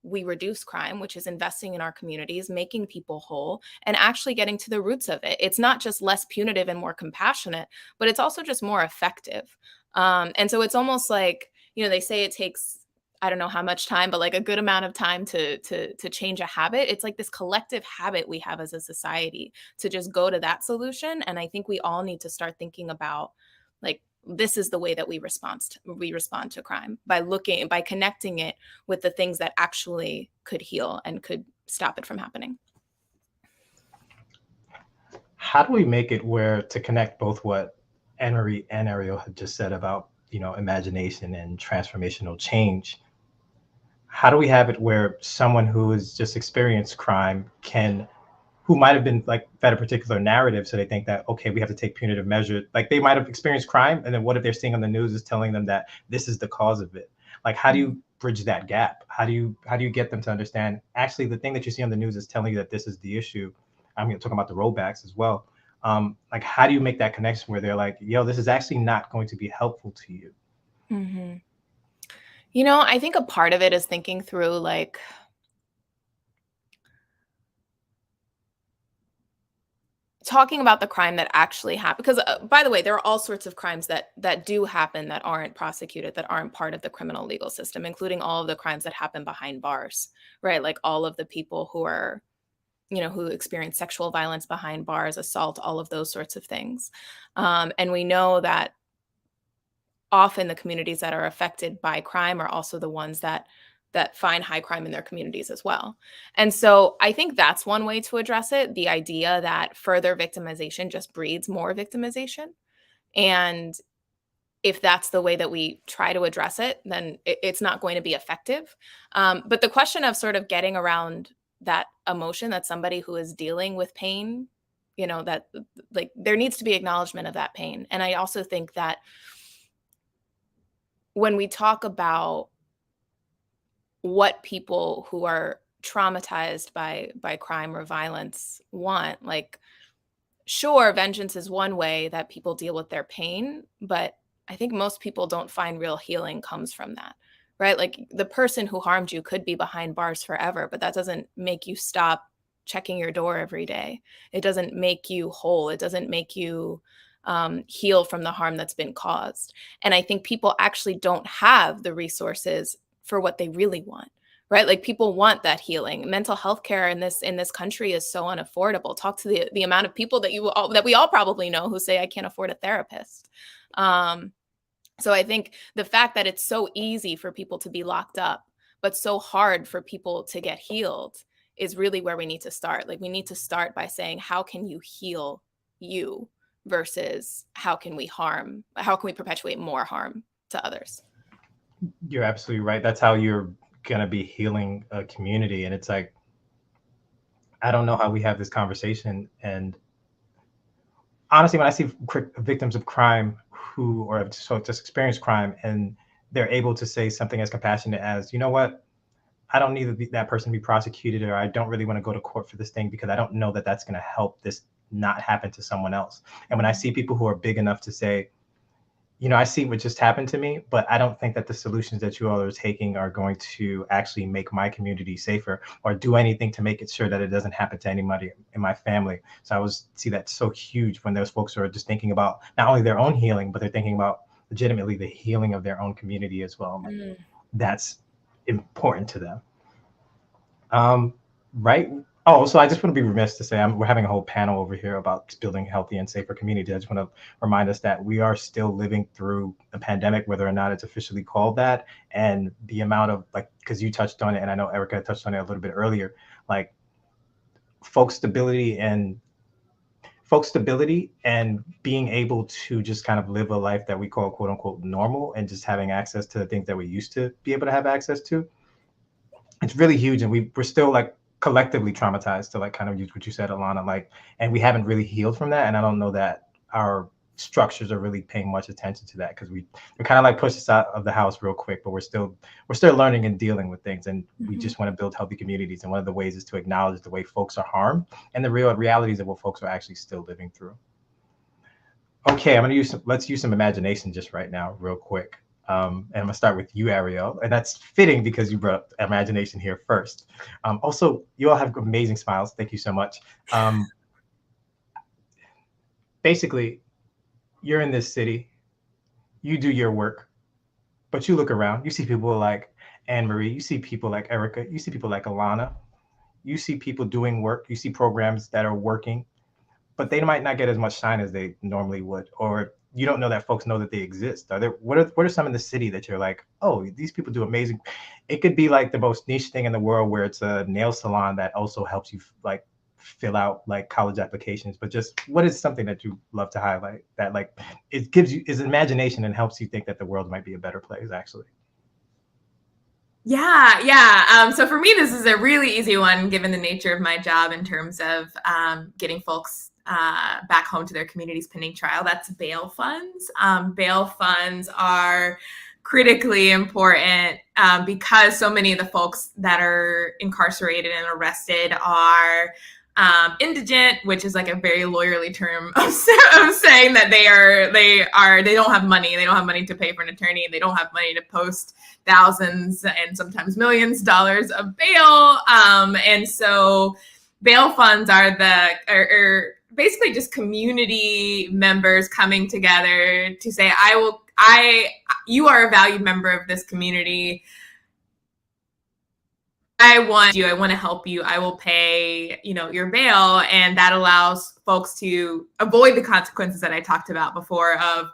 we reduce crime, which is investing in our communities, making people whole, and actually getting to the roots of it. It's not just less punitive and more compassionate, but it's also just more effective. And so it's almost like, they say it takes, I don't know how much time, but like a good amount of time to change a habit. It's like this collective habit we have as a society to just go to that solution. And I think we all need to start thinking about, like, this is the way that we respond to crime, by connecting it with the things that actually could heal and could stop it from happening. How do we make it where to connect both what Anne-Marie and Ariel had just said about, imagination and transformational change? How do we have it where someone who has just experienced crime who might have been like fed a particular narrative, so they think that, okay, we have to take punitive measures. Like, they might have experienced crime, and then what if they're seeing on the news is telling them that this is the cause of it? Like, how do you bridge that gap? How do you get them to understand, actually, the thing that you see on the news is telling you that this is the issue? I'm talking about the rollbacks as well. Like, how do you make that connection where they're like, yo, this is actually not going to be helpful to you? Mm-hmm. I think a part of it is thinking through, like, talking about the crime that actually happened, because by the way, there are all sorts of crimes that do happen that aren't prosecuted, that aren't part of the criminal legal system, including all of the crimes that happen behind bars, right? Like all of the people who are, who experience sexual violence behind bars, assault, all of those sorts of things. And we know that often the communities that are affected by crime are also the ones that find high crime in their communities as well. And so I think that's one way to address it, the idea that further victimization just breeds more victimization. And if that's the way that we try to address it, then it's not going to be effective. But the question of sort of getting around that emotion, that somebody who is dealing with pain, that like there needs to be acknowledgement of that pain. And I also think that when we talk about what people who are traumatized by crime or violence want, like, sure, vengeance is one way that people deal with their pain, but I think most people don't find real healing comes from that, right? Like the person who harmed you could be behind bars forever, but that doesn't make you stop checking your door every day. It doesn't make you whole. It doesn't make you heal from the harm that's been caused. And I think people actually don't have the resources for what they really want, right? Like people want that healing. Mental health care in this country is so unaffordable. Talk to the amount of people that we all probably know who say, I can't afford a therapist. So I think the fact that it's so easy for people to be locked up, but so hard for people to get healed is really where we need to start. Like we need to start by saying, how can you heal you versus how can we perpetuate more harm to others? You're absolutely right. That's how you're going to be healing a community. And it's like, I don't know how we have this conversation. And honestly, when I see victims of crime or just experienced crime, and they're able to say something as compassionate as, you know what, I don't need that person to be prosecuted, or I don't really want to go to court for this thing because I don't know that that's going to help this not happen to someone else. And when I see people who are big enough to say, I see what just happened to me, but I don't think that the solutions that you all are taking are going to actually make my community safer or do anything to make it sure that it doesn't happen to anybody in my family. So I always see that so huge when those folks are just thinking about not only their own healing, but they're thinking about legitimately the healing of their own community as well. That's important to them. Right. Oh, so I just want to be remiss to say we're having a whole panel over here about building healthy and safer communities. I just want to remind us that we are still living through a pandemic, whether or not it's officially called that. And the amount of, like, because you touched on it, and I know Erica touched on it a little bit earlier, like folks' stability and being able to just kind of live a life that we call quote unquote normal, and just having access to the things that we used to be able to have access to. It's really huge. And we're still like collectively traumatized, to like kind of use what you said, Alana, like, and we haven't really healed from that. And I don't know that our structures are really paying much attention to that, because we kind of like push us out of the house real quick, but we're still learning and dealing with things. And we just want to build healthy communities. And one of the ways is to acknowledge the way folks are harmed and the real realities of what folks are actually still living through. Okay, let's use some imagination just right now, real quick. And I'm gonna start with you, Ariel, and that's fitting because you brought up imagination here first. Also, you all have amazing smiles. Thank you so much. Basically, you're in this city, you do your work, but you look around, you see people like Anne-Marie, you see people like Erica, you see people like Alana, you see people doing work, you see programs that are working, but they might not get as much shine as they normally would, or you don't know that folks know that they exist. What are some in the city that you're like, oh, these people do amazing? It could be like the most niche thing in the world, where it's a nail salon that also helps you like fill out like college applications. But just what is something that you love to highlight that like it gives you is imagination and helps you think that the world might be a better place actually? Yeah. So for me, this is a really easy one, given the nature of my job in terms of getting folks back home to their communities pending trial. That's bail funds. Bail funds are critically important because so many of the folks that are incarcerated and arrested are indigent, which is like a very lawyerly term of saying that they don't have money. They don't have money to pay for an attorney. They don't have money to post thousands and sometimes millions of dollars of bail. And so bail funds are basically just community members coming together to say, you are a valued member of this community. I want to help you. I will pay, your bail. And that allows folks to avoid the consequences that I talked about before of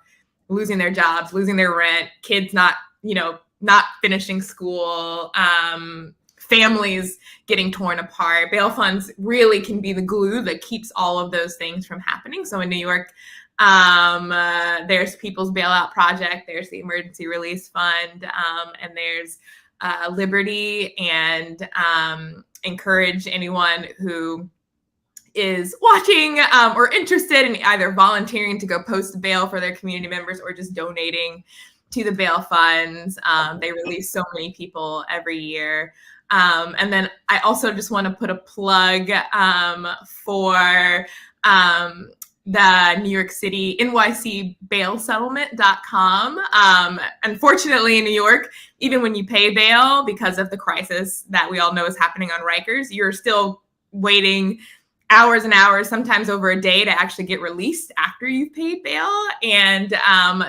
losing their jobs, losing their rent, kids not finishing school, families getting torn apart. Bail funds really can be the glue that keeps all of those things from happening. So in New York, there there's People's Bailout Project, there's the Emergency Release Fund, and there's Liberty, and encourage anyone who is watching or interested in either volunteering to go post bail for their community members or just donating to the bail funds. They release so many people every year. And then I also just want to put a plug for the New York City NYCBailSettlement.com. Unfortunately, in New York, even when you pay bail, because of the crisis that we all know is happening on Rikers, you're still waiting hours and hours, sometimes over a day, to actually get released after you've paid bail. And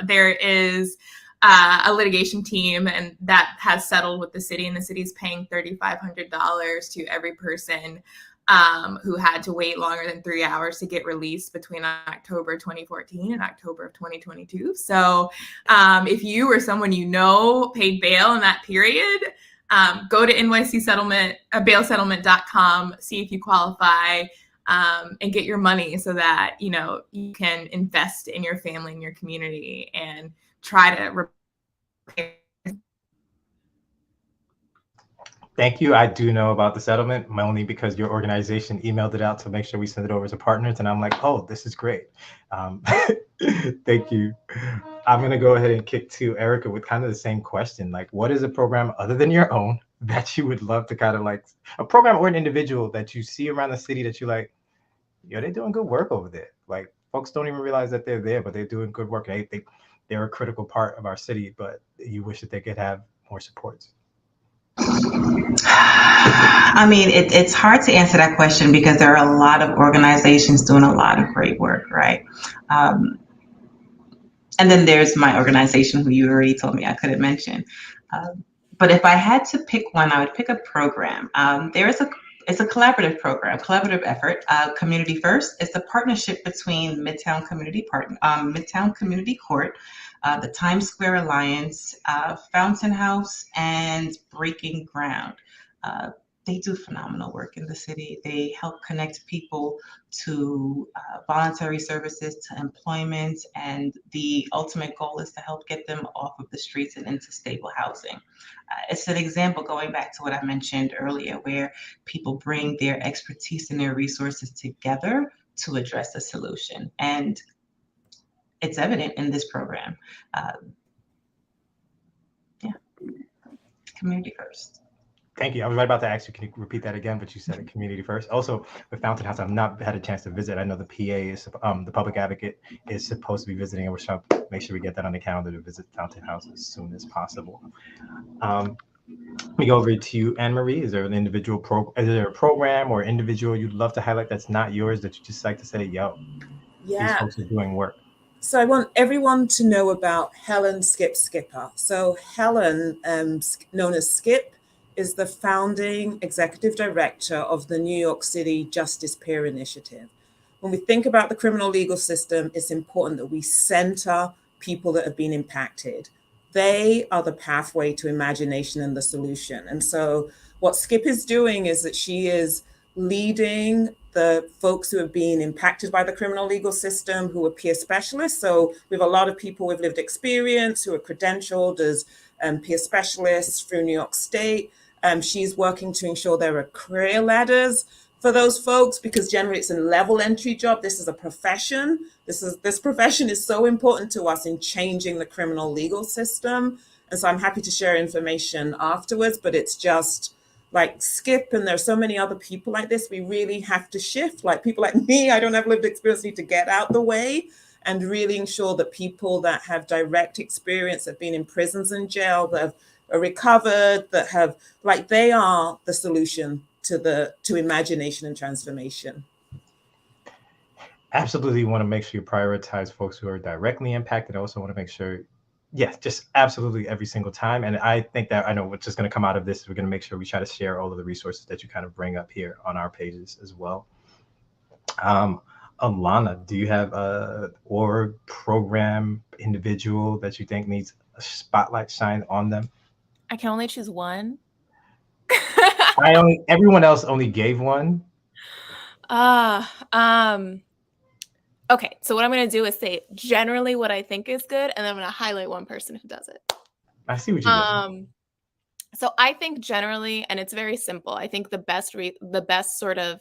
there is a litigation team and that has settled with the city, and the city's paying $3,500 to every person who had to wait longer than 3 hours to get released between October 2014 and October of 2022. So if you or someone you know paid bail in that period, go to NYCBailSettlement.com, see if you qualify, and get your money so that, you know, you can invest in your family and your community and try to repair. Thank you. I do know about the settlement, only because your organization emailed it out to make sure we send it over to partners. And I'm like, oh, this is great. Thank you. I'm going to go ahead and kick to Erica with kind of the same question. Like, what is a program other than your own that you would love to kind of like, a program or an individual that you see around the city that you like, yo, they're doing good work over there. Like, folks don't even realize that they're there, but they're doing good work. They're a critical part of our city, but you wish that they could have more supports. I mean, it's hard to answer that question because there are a lot of organizations doing a lot of great work, right? And then there's my organization, who you already told me I couldn't mention. But if I had to pick one, I would pick a program. It's a collaborative program, collaborative effort. Community First. It's a partnership between Midtown Community Court, the Times Square Alliance, Fountain House, and Breaking Ground. They do phenomenal work in the city. They help connect people to voluntary services, to employment, and the ultimate goal is to help get them off of the streets and into stable housing. It's an example, going back to what I mentioned earlier, where people bring their expertise and their resources together to address a solution. And it's evident in this program. Community First. Thank you. I was right about to ask you, can you repeat that again? But you said it, Community First. Also, with Fountain House, I've not had a chance to visit. I know the PA is, the public advocate is supposed to be visiting, and we're trying to make sure we get that on the calendar to visit Fountain House as soon as possible. Let me go over to you, Anne-Marie. Is there an individual is there a program or individual you'd love to highlight that's not yours that you just like to say, yo, these folks are doing work? So I want everyone to know about Helen Skipper. So Helen, known as Skip, is the founding executive director of the New York City Justice Peer Initiative. When we think about the criminal legal system, it's important that we center people that have been impacted. They are the pathway to imagination and the solution. And so what Skip is doing is that she is leading the folks who have been impacted by the criminal legal system, who are peer specialists. So we have a lot of people with lived experience who are credentialed as peer specialists through New York State. She's working to ensure there are career ladders for those folks, because generally it's a level entry job. This is a profession. This profession is so important to us in changing the criminal legal system. And so I'm happy to share information afterwards, but it's just like Skip, and there's so many other people like this. We really have to shift. Like people like me, I don't have lived experience, need to get out the way and really ensure that people that have direct experience, have been in prisons and jail, that are recovered, that have, like, they are the solution to imagination and transformation. Absolutely want to make sure you prioritize folks who are directly impacted. I also want to make sure, yes, just absolutely every single time. And I think that I know what's just going to come out of this. We're going to make sure we try to share all of the resources that you kind of bring up here on our pages as well. Alana, do you have a org, program, individual that you think needs a spotlight shined on them? I can only choose one. Everyone else only gave one. I Okay, so what I'm going to do is say generally what I think is good, and then I'm going to highlight one person who does it. I see what you did. So I think generally, and it's very simple, I think the best sort of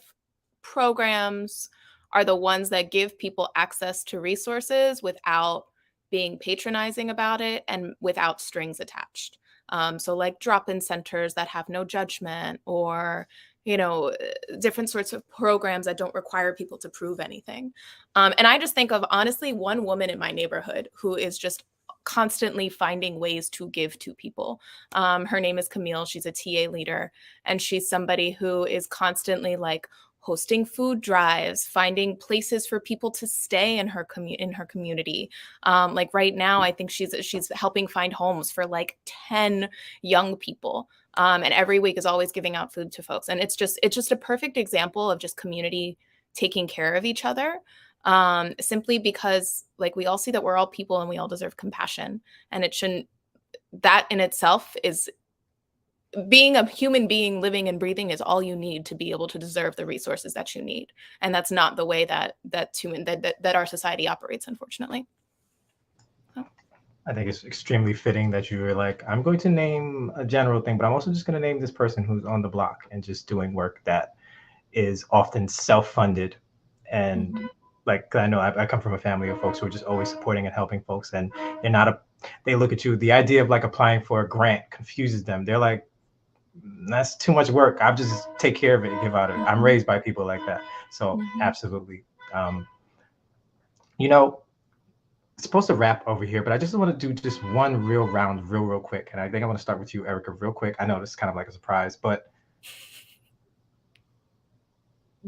programs are the ones that give people access to resources without being patronizing about it and without strings attached. So like drop-in centers that have no judgment, or different sorts of programs that don't require people to prove anything. And I just think of, honestly, one woman in my neighborhood who is just constantly finding ways to give to people. Her name is Camille. She's a TA leader, and she's somebody who is constantly like hosting food drives, finding places for people to stay in her community. Like right now, I think she's helping find homes for like 10 young people. And every week is always giving out food to folks. And it's just a perfect example of just community taking care of each other. Simply because like we all see that we're all people and we all deserve compassion, and that in itself is, being a human being living and breathing is all you need to be able to deserve the resources that you need. And that's not the way that our society operates, unfortunately. So. I think it's extremely fitting that you were like, I'm going to name a general thing, but I'm also just going to name this person who's on the block and just doing work that is often self-funded. And like, I know I come from a family of folks who are just always supporting and helping folks, and they look at you, the idea of like applying for a grant confuses them. They're like, that's too much work. I'll just take care of it and give out it. I'm raised by people like that. So absolutely. It's supposed to wrap over here, but I just want to do just one real round real quick. And I think I want to start with you, Erica, real quick. I know this is kind of like a surprise, but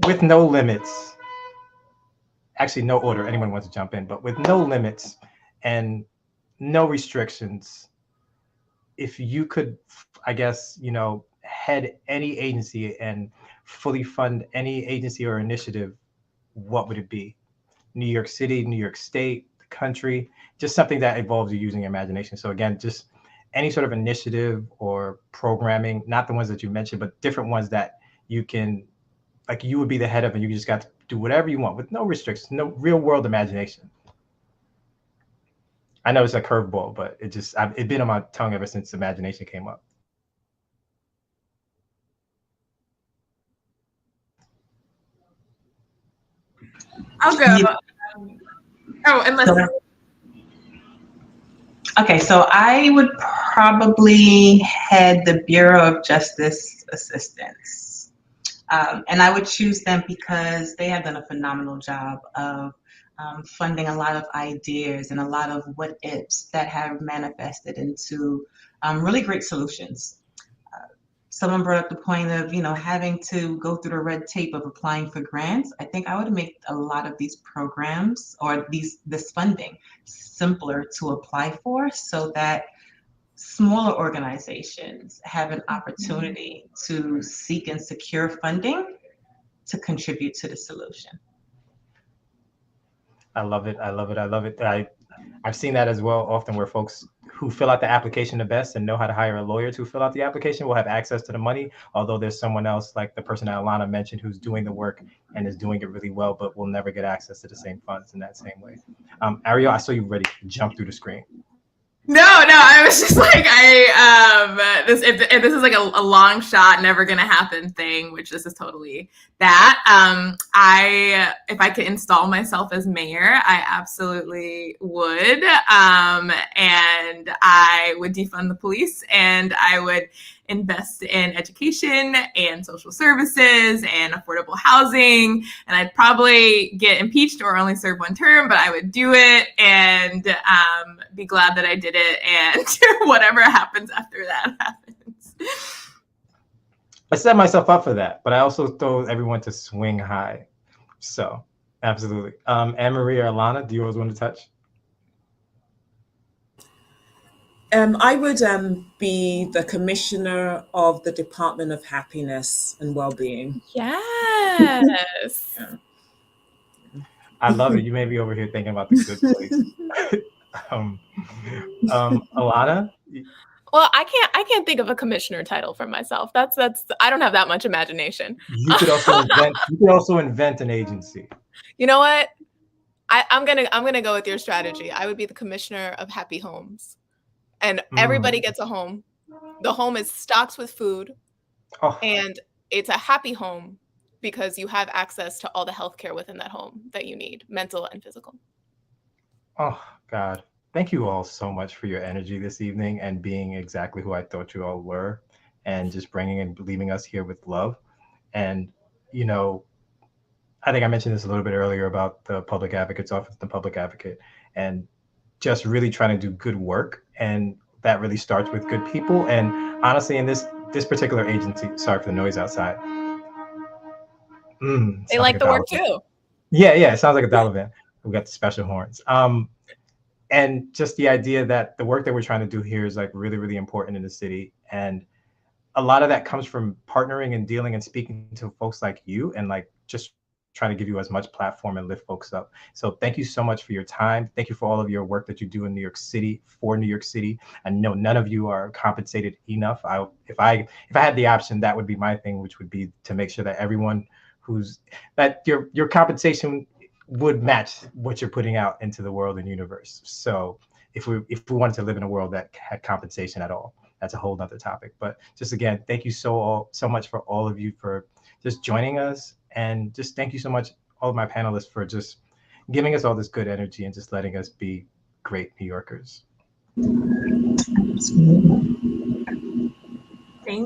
with no limits, actually no order, anyone wants to jump in, but with no limits and no restrictions, if you could, I guess, head any agency and fully fund any agency or initiative, what would it be? New York City, New York State, the country, just something that involves you using your imagination. So again, just any sort of initiative or programming, not the ones that you mentioned, but different ones that you can, like you would be the head of, and you just got to do whatever you want with no restrictions, no real world imagination. I know it's a curveball, but it's been on my tongue ever since imagination came up. I'll go. Okay, so I would probably head the Bureau of Justice Assistance. And I would choose them because they have done a phenomenal job of funding a lot of ideas and a lot of what ifs that have manifested into really great solutions. Someone brought up the point of, having to go through the red tape of applying for grants. I think I would make a lot of these programs or this funding simpler to apply for, so that smaller organizations have an opportunity to seek and secure funding to contribute to the solution. I love it. I love it. I love it. I've seen that as well often, where folks who fill out the application the best and know how to hire a lawyer to fill out the application will have access to the money, although there's someone else, like the person that Alana mentioned, who's doing the work and is doing it really well, but will never get access to the same funds in that same way. Ariel, I saw you ready to jump through the screen. No, I was just like, if this is like a long shot, never gonna happen thing, which this is totally that. If I could install myself as mayor, I absolutely would. And I would defund the police, and I would invest in education and social services and affordable housing. And I'd probably get impeached or only serve one term, but I would do it and be glad that I did it. And whatever happens after that happens. I set myself up for that, but I also told everyone to swing high. So absolutely. Anne-Marie or Alana, do you always want to touch? I would be the commissioner of the Department of Happiness and Wellbeing. Yes. Yeah. I love it. You may be over here thinking about the good place. Alana? Well, I can't think of a commissioner title for myself. That's I don't have that much imagination. You could also invent an agency. You know what? I'm gonna go with your strategy. I would be the commissioner of happy homes, and everybody gets a home. The home is stocked with food, and it's a happy home because you have access to all the healthcare within that home that you need, mental and physical. Oh, God. Thank you all so much for your energy this evening and being exactly who I thought you all were, and just bringing and leaving us here with love. And, you know, I think I mentioned this a little bit earlier about the public advocate's office, the public advocate, and just really trying to do good work. And that really starts with good people. And honestly, in this particular agency, sorry for the noise outside. They like the work too. Yeah, it sounds like a dollar van. We got the special horns. And just the idea that the work that we're trying to do here is like really, really important in the city. And a lot of that comes from partnering and dealing and speaking to folks like you, and like just trying to give you as much platform and lift folks up. So thank you so much for your time. Thank you for all of your work that you do in New York City for New York City. I know none of you are compensated enough. If I had the option, that would be my thing, which would be to make sure that everyone that your compensation would match what you're putting out into the world and universe. So if we wanted to live in a world that had compensation at all, that's a whole nother topic. But just again, thank you so much for all of you for just joining us, and just thank you so much, all of my panelists, for just giving us all this good energy and just letting us be great New Yorkers. Absolutely.